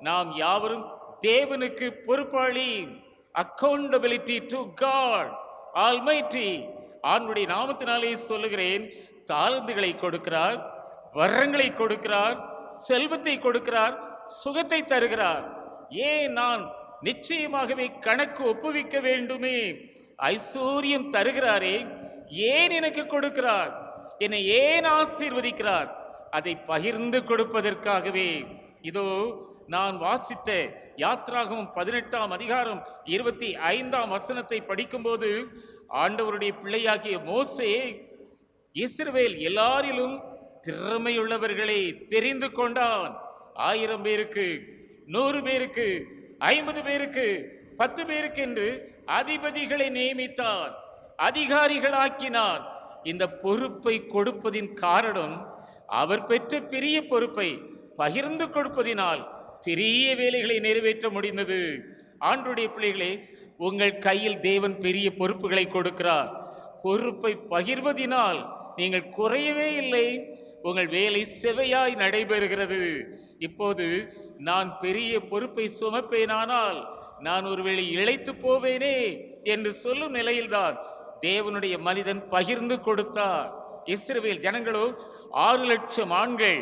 Speaker 4: நாம் யாவரும் தேவனுக்கு பொறுப்பாளி. Accountability to God Almighty. ஆண்டுடைய நாமத்தினாலே சொல்லுகிறேன், தாளந்துகளை கொடுக்கிறார், வரங்களை கொடுக்கிறார், செல்வத்தை கொடுக்கிறார், சுகத்தை தருகிறார். ஏன் நான் நிச்சயமாகவே கணக்கு ஒப்புவிக்க வேண்டுமே? ஐஸ்வர்யம் தருகிறாரே, ஏன் எனக்கு கொடுக்கிறார்? என்னை ஏன் ஆசீர்வதிக்கிறார்? அதை பகிர்ந்து கொடுப்பதற்காகவே. இதோ நான் வாசித்த யாத்ராகமம் 18ஆம் அதிகாரம் 25ஆம் வசனத்தை படிக்கும்போது ஆண்டவருடைய பிள்ளையாகிய மோசே இஸ்ரவேல் எல்லாரிலும் திறமையுள்ளவர்களை தெரிந்து கொண்டான். 1000 பேருக்கு, 100 பேருக்கு, 50 பேருக்கு, 10 பேருக்கு என்று அதிபதிகளை நியமித்தான், அதிகாரிகளாக்கினான். இந்த பொறுப்பை கொடுப்பதின் காரணம் அவர் பெற்ற பெரிய பொறுப்பை பகிர்ந்து கொடுப்பதினால் பெரிய வேலைகளை நிறைவேற்ற முடிந்தது. ஆண்டுடைய பிள்ளைகளே, உங்கள் கையில் தேவன் பெரிய பொறுப்புகளை கொடுக்கிறார். பொறுப்பை பகிர்வதினால் நீங்கள் குறையவே இல்லை, உங்கள் வேலை செவையாய் நடைபெறுகிறது. இப்போது நான் பெரிய பொறுப்பை சுமப்பேனானால் நான் ஒருவேளை இழைத்து போவேனே என்று சொல்லும் நிலையில்தான் தேவனுடைய மனிதன் பகிர்ந்து கொடுத்தார். இஸ்ரவேல் ஜனங்களோ 6 லட்சம் ஆண்கள்,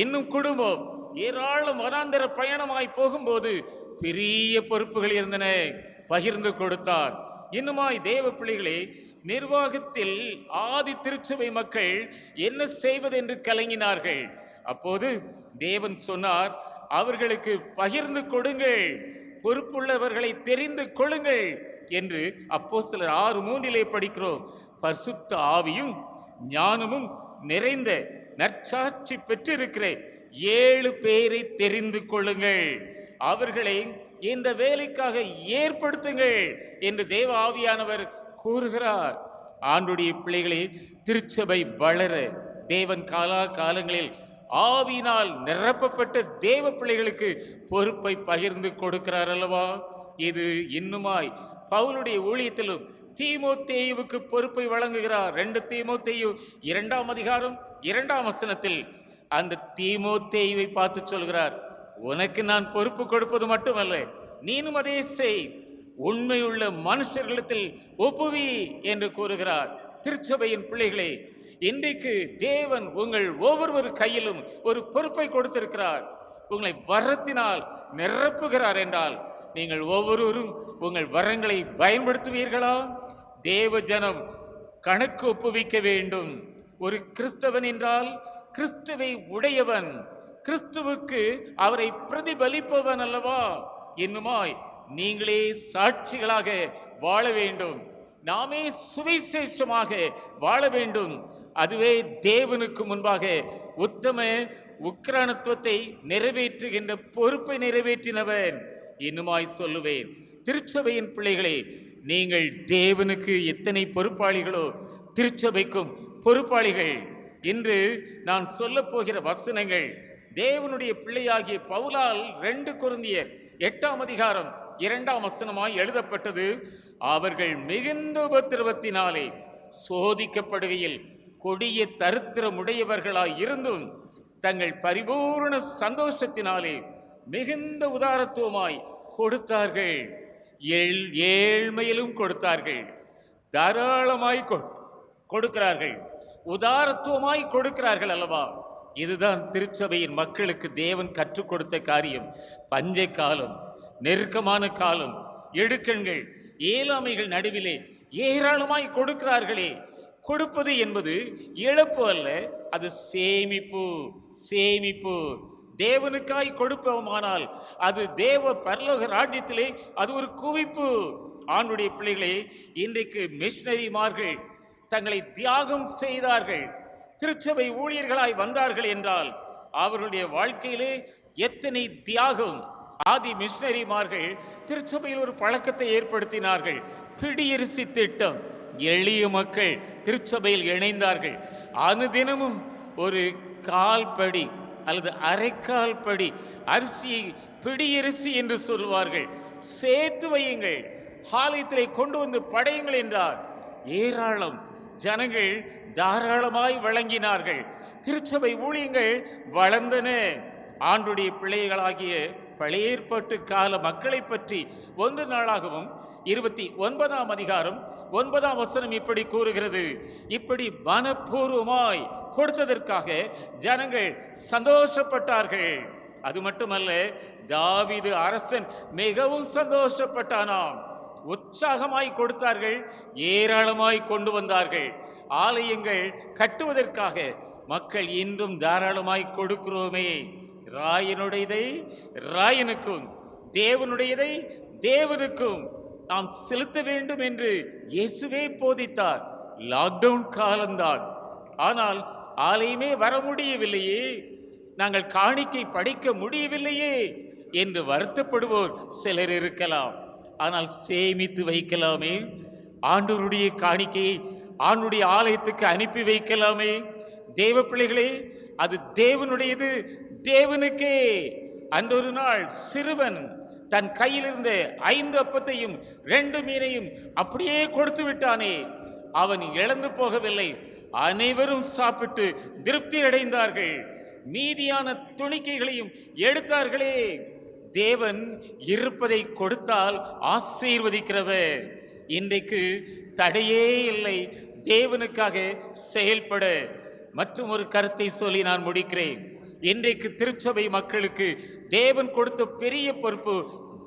Speaker 4: இன்னும் குடும்பம் ஏராளம் வனாந்தர பயணமாய் போகும்போது பெரிய பொறுப்புகள் இருந்தன, பகிர்ந்து கொடுத்தார். இன்னுமாய் தேவ பிள்ளைகளே, நிர்வாகத்தில் ஆதி திருச்சபை மக்கள் என்ன செய்வது என்று கலங்கினார்கள். அப்போது தேவன் சொன்னார், அவர்களுக்கு பகிர்ந்து கொடுங்கள், பொறுப்புள்ளவர்களை தெரிந்து கொள்ளுங்கள் என்று அப்போஸ்தலர் 6:3 படிக்கிறோம். பரிசுத்த ஆவியும் ஞானமும் நிறைந்த நற்சாட்சி பெற்றிருக்கிற 7 பேரை தெரிந்து கொள்ளுங்கள், அவர்களை இந்த வேலைக்காக ஏற்படுத்துங்கள் என்று தேவ ஆவியானவர் கூறுகிறார். ஆண்டுடைய பிள்ளைகளே, திருச்சபை வளர தேவன் காலா காலங்களில் ஆவியினால் நிரப்பப்பட்ட தேவ பிள்ளைகளுக்கு பொறுப்பை பகிர்ந்து கொடுக்கிறார் அல்லவா? இது இன்னுமாய் பவுலுடைய ஊழியத்திலும் தீமோத்தேயுவுக்கு பொறுப்பை வழங்குகிறார். 2 தீமோத்தேயு 2ஆம் அதிகாரம் 2ஆம் வசனத்தில் அந்த தீமோத்தேயுவை பார்த்து சொல்கிறார், உனக்கு நான் பொறுப்பு கொடுப்பது மட்டுமல்ல, நீனும் அதே செய், உண்மையுள்ள மனுஷர்களிடத்தில் ஒப்புவி என்று கூறுகிறார். திருச்சபையின் பிள்ளைகளே, இன்றைக்கு தேவன் உங்கள் ஒவ்வொரு கையிலும் ஒரு பொறுப்பை கொடுத்திருக்கிறார். உங்களை வரத்தினால் நிரப்புகிறார் என்றால் நீங்கள் ஒவ்வொருவரும் உங்கள் வரங்களை பயன்படுத்துவீர்களா? தேவ ஜனம் கணக்கு ஒப்புவிக்க வேண்டும். ஒரு கிறிஸ்தவன் என்றால் கிறிஸ்துவை உடையவன், கிறிஸ்துவுக்கு அவரை பிரதிபலிப்பவன் அல்லவா? இன்னுமாய் நீங்களே சாட்சிகளாக வாழ வேண்டும். நாமே சுவிசேஷமாக வாழ வேண்டும். அதுவே தேவனுக்கு முன்பாக உத்தம உக்கிரானத்துவத்தை நிறைவேற்றுகின்ற பொறுப்பை நிறைவேற்றினவன். இன்னுமாய் சொல்லுவேன், திருச்சபையின் பிள்ளைகளே, நீங்கள் தேவனுக்கு எத்தனை பொறுப்பாளிகளோ திருச்சபைக்கும் பொறுப்பாளிகள். இன்று நான் சொல்ல போகிற வசனங்கள் தேவனுடைய பிள்ளையாகிய பவுலால் 2 கொரிந்தியர் 8ஆம் அதிகாரம் 2ஆம் வசனமாய் எழுதப்பட்டது. அவர்கள் மிகுந்த உபத்திரவத்தினாலே சோதிக்கப்படுகையில் கொடிய தரித்திரமுடையவர்களாய் இருந்தும் தங்கள் பரிபூர்ண சந்தோஷத்தினாலே மிகுந்த உதாரத்துவமாய் கொடுத்தார்கள். ஏழ்மையிலும் கொடுத்தார்கள், தாராளமாய் கொடுக்கிறார்கள், உதாரத்துவமாய் கொடுக்கிறார்கள் அல்லவா? இதுதான் திருச்சபையின் மக்களுக்கு தேவன் கற்றுக் கொடுத்த காரியம். பஞ்ச காலம், நெருக்கமான காலம், இடுக்கண்கள், இயலாமைகள் நடுவிலே ஏராளமாய் கொடுக்கிறார்களே. கொடுப்பது என்பது இழப்பு அல்ல, அது சேமிப்பு. சேமிப்பு. தேவனுக்காய் கொடுப்போமானால் அது தேவ பரலோக ராஜ்யத்திலே அது ஒரு குவிப்பு. ஆண்டுடைய பிள்ளைகளே, இன்றைக்கு மிஷனரிமார்கள் தங்களை தியாகம் செய்தார்கள், திருச்சபை ஊழியர்களாய் வந்தார்கள் என்றால் அவர்களுடைய வாழ்க்கையிலே எத்தனை தியாகம்! ஆதி மிஷனரிமார்கள் திருச்சபையில் ஒரு பழக்கத்தை ஏற்படுத்தினார்கள், பிடியரிசி திட்டம். எளிய மக்கள் திருச்சபையில் இணைந்தார்கள். அனுதினமும் ஒரு கால்படி அல்லது அரைக்கால் படி அரிசியை பிடியரிசி என்று சொல்வார்கள், சேர்த்து வையுங்கள், ஆலயத்திலே கொண்டு வந்து படையுங்கள் என்றார். ஏராளம் ஜனங்கள் தாராளமாய் வழங்கினார்கள். திருச்சபை ஊழியங்கள் வளர்ந்தன. ஆண்டுடைய பிள்ளைகளாகிய பழைய ஏற்பாட்டு கால மக்களை பற்றி 1 நாளாகவும் 29ஆம் அதிகாரம் 9ஆம் வசனம் இப்படி கூறுகிறது. இப்படி மனப்பூர்வமாய் கொடுத்ததற்காக ஜனங்கள் சந்தோஷப்பட்டார்கள். அது மட்டுமல்ல, தாவீது அரசன் மிகவும் சந்தோஷப்பட்டானாம். உற்சாகமாய் கொடுத்தார்கள், ஏராளமாய் கொண்டு வந்தார்கள். ஆலயங்கள் கட்டுவதற்காக மக்கள் இன்றும் தாராளமாய் கொடுக்கிறோமே. ராயனுடையதை ராயனுக்கும், தேவனுடையதை தேவனுக்கும் நாம் செலுத்த வேண்டும் என்று இயேசுவே போதித்தார். லாக்டவுன் காலம்தான், ஆனால் ஆலயமே வர முடியவில்லையே, நாங்கள் காணிக்கை படிக்க முடியவில்லையே என்று வருத்தப்படுவோர் சிலர் இருக்கலாம். ஆனால் சேமித்து வைக்கலாமே. ஆண்டவருடைய காணிக்கையை ஆண்டுடைய ஆலயத்துக்கு அனுப்பி வைக்கலாமே. தேவ பிள்ளைகளே, அது தேவனுடையது, தேவனுக்கே. அன்றொரு நாள் சிறுவன் தன் கையில் இருந்த 5 அப்பத்தையும் 2 மீனையும் அப்படியே கொடுத்து விட்டானே. அவன் இழந்து போகவில்லை, அனைவரும் சாப்பிட்டு திருப்தி அடைந்தார்கள். மீதியான துணிக்கைகளையும் எடுத்தார்களே. தேவன் இருப்பதை கொடுத்தால் ஆசீர்வதிக்கிறவர். இன்றைக்கு தடையே இல்லை தேவனுக்காக செயல்பட. மற்றும் ஒரு கருத்தை சொல்லி நான் முடிக்கிறேன். இன்றைக்கு திருச்சபை மக்களுக்கு தேவன் கொடுத்த பெரிய பொறுப்பு,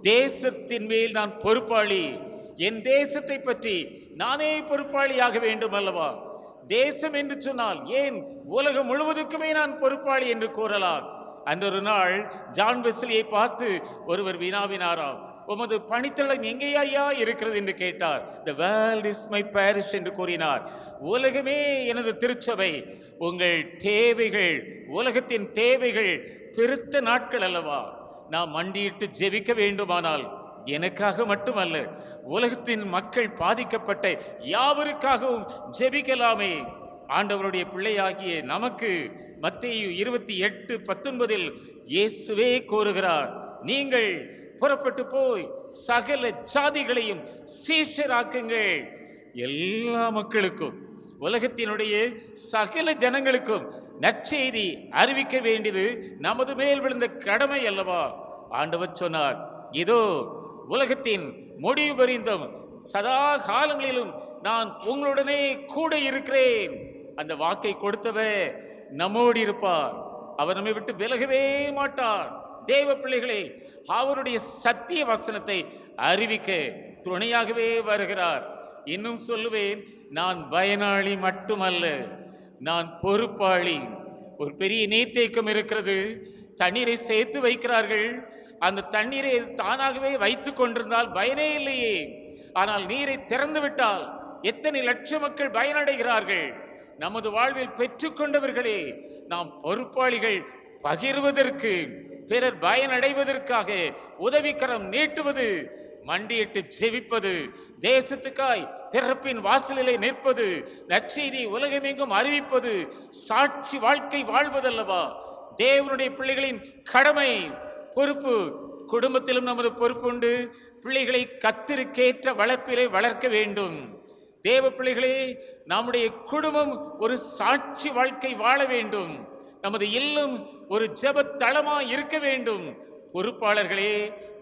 Speaker 4: தேசத்தின் மேல் நான் பொறுப்பாளி. என் தேசத்தை பற்றி நானே பொறுப்பாளியாக வேண்டும் அல்லவா? தேசம் என்று சொன்னால் ஏன் உலகம் முழுவதுக்குமே நான் பொறுப்பாளி என்று கூறலாம். அன்றொரு நாள் ஜான் வெஸ்லியை பார்த்து ஒருவர் வினாவினாராம், உமது பணித்தளம் எங்கேயா இருக்கிறது என்று கேட்டார். The world is my parish என்று கூறினார். உலகமே எனது திருச்சபை. உங்கள் தேவைகள், உலகத்தின் தேவைகள் பெருத்த நாட்கள் அல்லவா? நாம் மண்டியிட்டு ஜெபிக்க வேண்டுமானால் எனக்காக மட்டுமல்ல, உலகத்தின் மக்கள் பாதிக்கப்பட்ட யாவருக்காகவும் ஜெபிக்கலாமே. ஆண்டவருடைய பிள்ளையாகிய நமக்கு மத்தேயு 28:19 இயேசுவே கூறுகிறார், நீங்கள் புறப்பட்டு போய் சகல ஜாதிகளையும் சீஷராக்குங்கள். எல்லா மக்களுக்கும், உலகத்தினுடைய சகல ஜனங்களுக்கும் நற்செய்தி அறிவிக்க வேண்டியது நமது மேல் விழுந்த கடமை அல்லவா? ஆண்டவர் சொன்னார், இதோ உலகத்தின் முடிவு பரிந்தும் சதா காலங்களிலும் நான் உங்களுடனே கூட இருக்கிறேன். அந்த வாக்கை கொடுத்தவர் நம்மோடு இருப்பார். அவர் நம்மை விட்டு விலகவே மாட்டார். தேவ பிள்ளைகளே, அவருடைய சத்திய வசனத்தை அறிவிக்க துணையாகவே வருகிறார். இன்னும் சொல்லுவேன், நான் பயனாளி மட்டுமல்ல, நான் பொறுப்பாளி. ஒரு பெரிய நீர்த்தேக்கம் இருக்கிறது, தண்ணீரை சேர்த்து வைக்கிறார்கள். அந்த தண்ணீரை தானாகவே வைத்துக் கொண்டிருந்தால் பயனே இல்லையே. ஆனால் நீரை திறந்து விட்டால் எத்தனை லட்சம் மக்கள் பயனடைகிறார்கள். நமது வாழ்வில் பெற்றுக்கொண்டவர்களே, நாம் பொறுப்பாளிகள். பகிர்வதற்கு, பிறர் பயனடைவதற்காக உதவிக்கரம் நீட்டுவது, மண்டியிட்டு செவிப்பது, தேசத்துக்காய் திறப்பின் வாசலிலே நிற்பது, நற்செய்தி உலகமெங்கும் அறிவிப்பது, சாட்சி வாழ்க்கை வாழ்வதல்லவா தேவனுடைய பிள்ளைகளின் கடமை, பொறுப்பு. குடும்பத்திலும் நமது பொறுப்பு உண்டு. பிள்ளைகளை கர்த்தருக்கேற்ற வளர்ப்பிலே வளர்க்க வேண்டும். தேவ பிள்ளைகளே, நம்முடைய குடும்பம் ஒரு சாட்சி வாழ்க்கை வாழ வேண்டும். நமது இல்லம் ஒரு ஜெப தளமாய் இருக்க வேண்டும். பொறுப்பாளர்களே,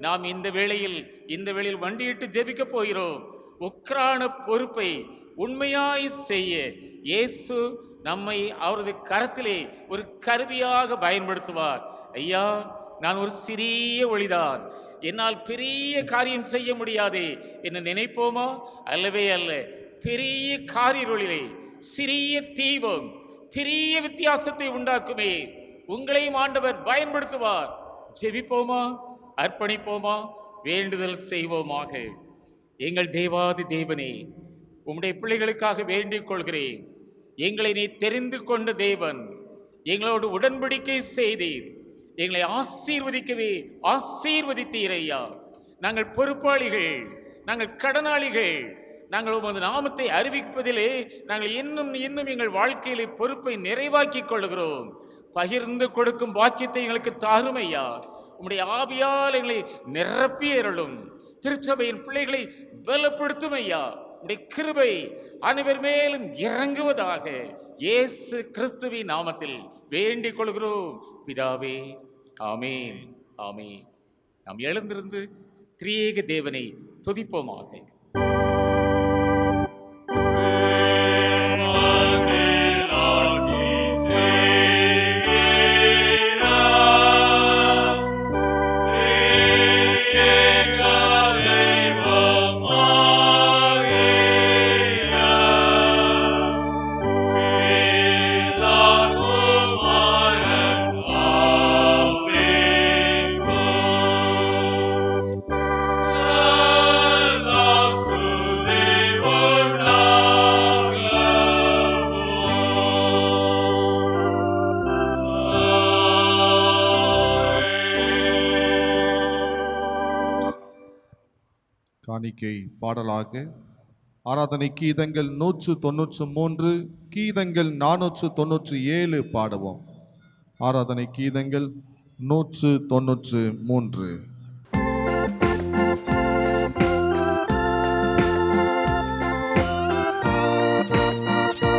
Speaker 4: நாம் இந்த வேளையில் வண்டியிட்டு ஜெபிக்க போகிறோம். உக்ரான பொறுப்பை உண்மையாய் செய்ய இயேசு நம்மை அவரது கரத்திலே ஒரு கருவியாக பயன்படுத்துவார். ஐயா, நான் ஒரு சிறிய ஒளிதான், என்னால் பெரிய காரியம் செய்ய முடியாதே என்று நினைப்போமா? அல்லவே அல்ல. பெரிய காரிருளிலே சிறிய தீபம் பெரிய வித்தியாசத்தை உண்டாக்குமே. உங்களையும் ஆண்டவர் பயன்படுத்துவார். ஜெபிப்போமா? அர்ப்பணிப்போமா? வேண்டுதல் செய்வோமாக. எங்கள் தேவாதி தேவனே, உம்முடைய பிள்ளைகளுக்காக வேண்டிக் கொள்கிறேன். எங்களை நீ தெரிந்து கொண்ட தேவன், எங்களோடு உடன்படிக்கை செய்தீர். எங்களை ஆசீர்வதிக்கவே ஆசீர்வதித்தீர் ஐயா. நாங்கள் பொறுப்பாளிகள், நாங்கள் கடனாளிகள். நாங்கள் உமது நாமத்தை அறிவிப்பதிலே நாங்கள் இன்னும் எங்கள் வாழ்க்கையிலே பொறுப்பை நிறைவாக்கி கொள்கிறோம். பகிர்ந்து கொடுக்கும் பாக்கியத்தை எங்களுக்கு தாரும் ஐயா. உம்முடைய ஆவியால் எங்களை நிரப்பியருளும். திருச்சபையின் பிள்ளைகளை பலப்படுத்தும் ஐயா. உம்முடைய கிருபை அனைவர் மேலும் இறங்குவதாக இயேசு கிறிஸ்துவின் நாமத்தில் வேண்டிக் கொள்கிறோம் பிதாவே. ஆமேன், ஆமேன். நாம் எழுந்திருந்து திரியேக தேவனை துதிப்போமாக.
Speaker 1: காணிக்கை பாடலாக ஆராதனை கீதங்கள் 193, கீதங்கள் 497 பாடுவோம். ஆராதனை கீதங்கள் 193.
Speaker 5: Thank you.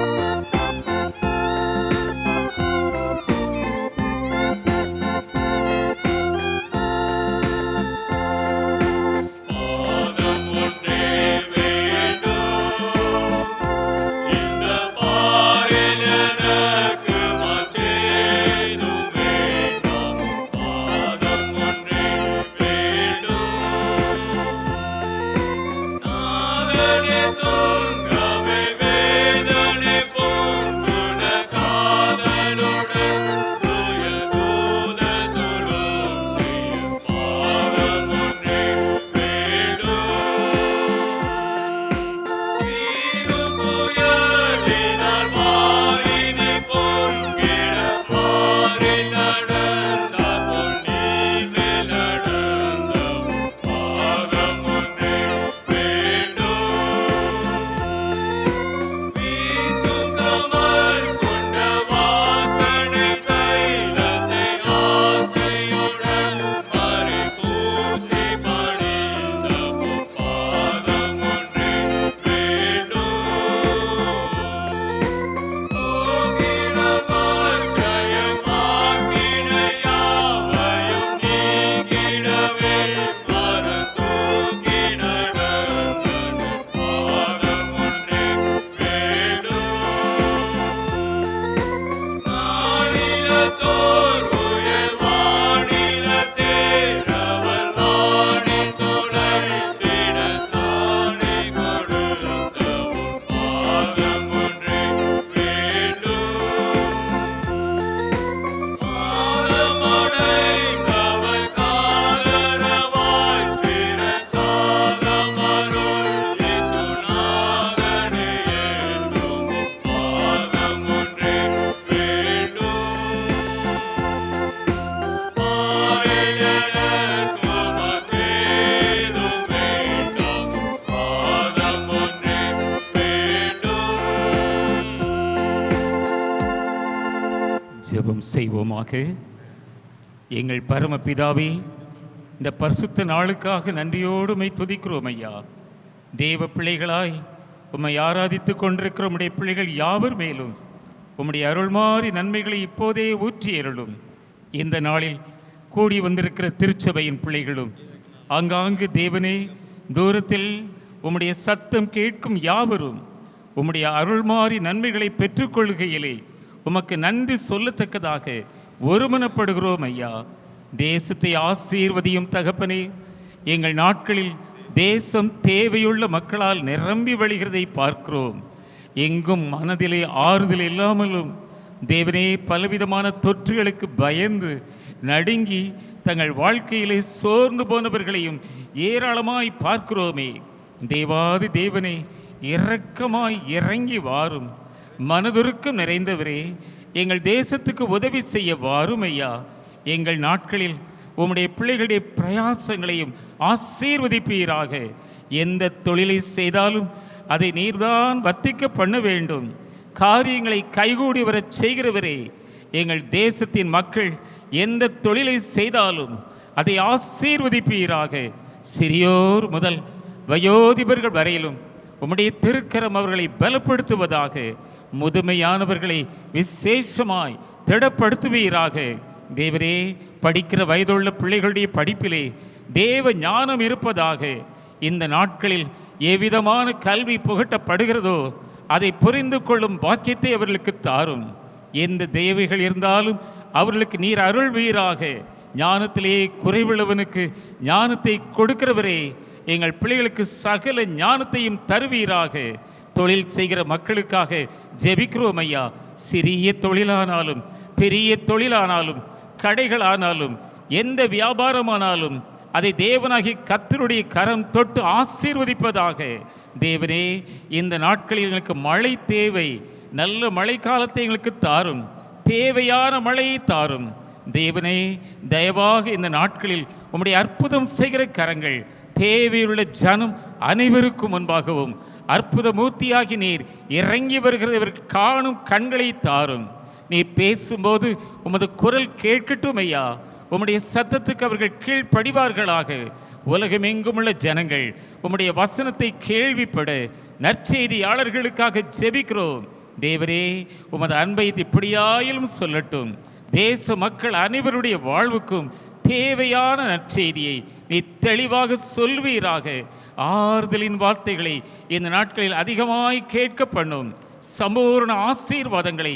Speaker 4: ஜெபம் செய்வோமாக. எங்கள் பரமபிதாவே, இந்த பரிசுத்த நாளுக்காக நன்றியோடு உம்மை துதிக்கிறோம் ஐயா. தேவ பிள்ளைகளாய் உம்மை ஆராதித்து கொண்டிருக்கிற உம்முடைய பிள்ளைகள் யாவர் மேலும் உம்முடைய அருள்மாறி நன்மைகளை இப்போதே ஊற்றி அருளும். இந்த நாளில் கூடி வந்திருக்கிற திருச்சபையின் பிள்ளைகளும் ஆங்காங்கு தேவனே தூரத்தில் உம்முடைய சத்தம் கேட்கும் யாவரும் உம்முடைய அருள்மாறி நன்மைகளை பெற்றுக்கொள்கையிலே உமக்கு நன்றி சொல்லத்தக்கதாக ஒருமனப்படுகிறோம் ஐயா. தேசத்தை ஆசீர்வதியும் தகப்பனே, எங்கள் நாட்களில் தேசம் தேவையுள்ள மக்களால் நிரம்பி வழிகிறதை பார்க்கிறோம். எங்கும் மனதிலே ஆறுதல் இல்லாமலும் தேவனே பலவிதமான தொற்றுகளுக்கு பயந்து நடுங்கி தங்கள் வாழ்க்கையிலே சோர்ந்து போனவர்களையும் ஏராளமாய் பார்க்கிறோமே. தேவாதி தேவனே, இரக்கமாய் இறங்கி வாரும். மனதுருக்கம் நிறைந்தவரே, எங்கள் தேசத்துக்கு உதவி செய்ய வாரும் ஐயா. எங்கள் நாட்களில் உம்முடைய பிள்ளைகளுடைய பிரயாசங்களையும் ஆசீர்வதிப்பீராக. எந்த தொழிலை செய்தாலும் அதை நீர்தான் வர்த்திக்க பண்ண வேண்டும். காரியங்களை கைகூடி வரச் செய்கிறவரே, எங்கள் தேசத்தின் மக்கள் எந்த தொழிலை செய்தாலும் அதை ஆசீர்வதிப்பீராக. சிறியோர் முதல் வயோதிபர்கள் வரையிலும் உம்முடைய திருக்கரம் அவர்களை பலப்படுத்துவதாக. முதுமையானவர்களை விசேஷமாய் திடப்படுத்துவீராக. தேவரே, படிக்கிற வயதுள்ள பிள்ளைகளுடைய படிப்பிலே தேவ ஞானம் இருப்பதாக. இந்த நாட்களில் எவ்விதமான கல்வி புகட்டப்படுகிறதோ அதை புரிந்து கொள்ளும் பாக்கியத்தை அவர்களுக்கு தாரும். எந்த தேவைகள் இருந்தாலும் அவர்களுக்கு நீர் அருள்வீராக. ஞானத்திலே குறைவுள்ளவனுக்கு ஞானத்தை கொடுக்கிறவரே, எங்கள் பிள்ளைகளுக்கு சகல ஞானத்தையும் தருவீராக. தொழில் செய்கிற மக்களுக்காக ஜெபிக்கிறோம் ஐயா. சிறிய தொழிலானாலும் பெரிய தொழிலானாலும் கடைகளானாலும் எந்த வியாபாரமானாலும் அதை தேவனாகி கர்த்தருடைய கரம் தொட்டு ஆசீர்வதிப்பதாக. தேவனே, இந்த நாட்களில் எங்களுக்கு மழை தேவை. நல்ல மழை காலத்தை எங்களுக்கு தாரும். தேவையான மழையை தாரும். தேவனே, தயவாக இந்த நாட்களில் உம்முடைய அற்புதம் செய்கிற கரங்கள் தேவையுள்ள ஜனம் அனைவருக்கும் முன்பாகவும் அற்புத மூர்த்தியாகி நீர் இறங்கி வருகிறவர்கள் காணும் கண்களை தாரும். நீர் பேசும்போது உமது குரல் கேட்கட்டும் ஐயா. உம்முடைய சத்தத்துக்கு அவர்கள் கீழ்ப்படிவார்களாக. உலகமெங்கும் உள்ள ஜனங்கள் உம்முடைய வசனத்தை கேள்விப்பட நற்செய்தியாளர்களுக்காக ஜெபிக்கிறோம். தேவரே, உமது அன்பை இப்படியாயிலும் சொல்லட்டும். தேச மக்கள் அனைவருடைய வாழ்வுக்கும் தேவையான நற்செய்தியை நீ தெளிவாக சொல்வீராக. ஆறுதலின் வார்த்தைகளை இந்த நாட்களில் அதிகமாய் கேட்க பண்ணும். சம்பூர்ண ஆசீர்வாதங்களை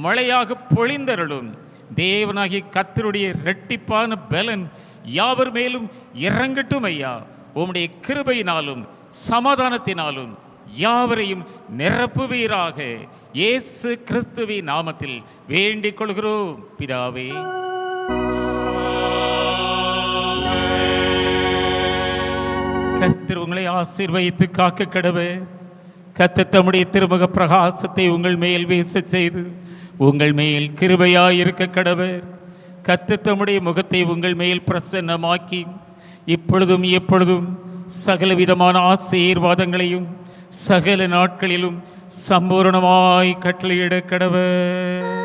Speaker 4: மழையாக பொழிந்தருளும். தேவனாகிய கர்த்தருடைய இரட்டிப்பான பலன் யாவர் மேலும் இறங்கட்டும் ஐயா. உம்முடைய கிருபையினாலும் சமாதானத்தினாலும் யாவரையும் நிரப்புவீராக. இயேசு கிறிஸ்துவின் நாமத்தில் வேண்டிக் கொள்கிறோம் பிதாவே. கர்த்தர் உங்களை ஆசீர்வதித்து காக்க கடவர். கர்த்தர் தம்முடைய திருமுக பிரகாசத்தை உங்கள் மேல் வீச செய்து உங்கள் மேல் கிருபையாயிருக்க கடவர். கர்த்தர் தம்முடைய முகத்தை உங்கள் மேல் பிரசன்னமாக்கி இப்பொழுதும் எப்பொழுதும் சகலவிதமான ஆசீர்வாதங்களையும் சகல நாட்களிலும் சம்பூர்ணமாய் கட்டளையிட கடவர்.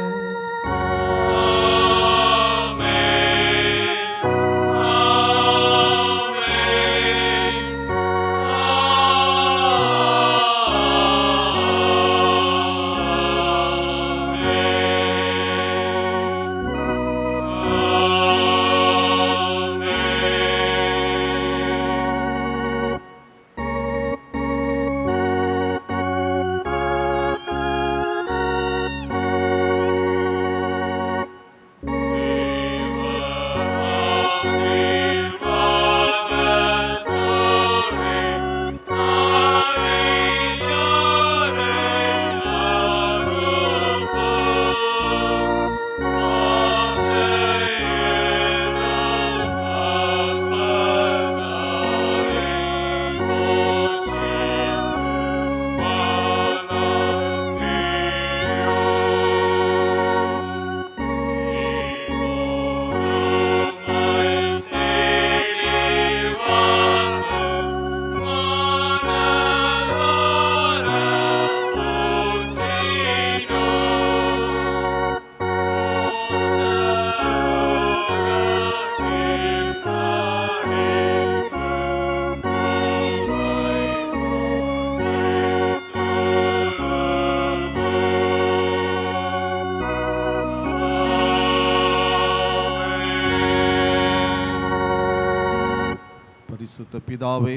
Speaker 1: பரிசுத்த பிதாவே,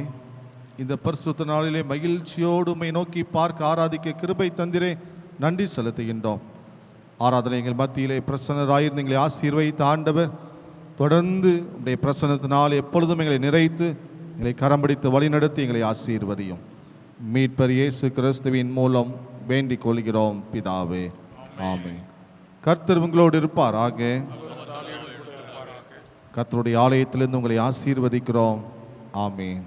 Speaker 1: இந்த பரிசுத்த நாளிலே மகிழ்ச்சியோடு உம்மை நோக்கி பார்க்க ஆராதிக்க கிருபை தந்திரே நன்றி செலுத்துகின்றோம். ஆராதனை எங்கள் மத்தியிலே பிரசன்னராயிருந்து எங்களை ஆசீர்வதித்த ஆண்டவர் தொடர்ந்து உடைய பிரசன்னத்தினால் எப்பொழுதும் எங்களை நிறைத்து எங்களை கரம் பிடித்து வழிநடத்தி எங்களை ஆசீர்வதியும். மீட்பர் இயேசு கிறிஸ்துவின் மூலம் வேண்டிக் கொள்கிறோம் பிதாவே, ஆமென். கர்த்தர் உங்களோடு இருப்பாராக. கர்த்தருடைய ஆலயத்திலிருந்து உங்களை ஆசீர்வதிக்கிறோம். ஆமென்.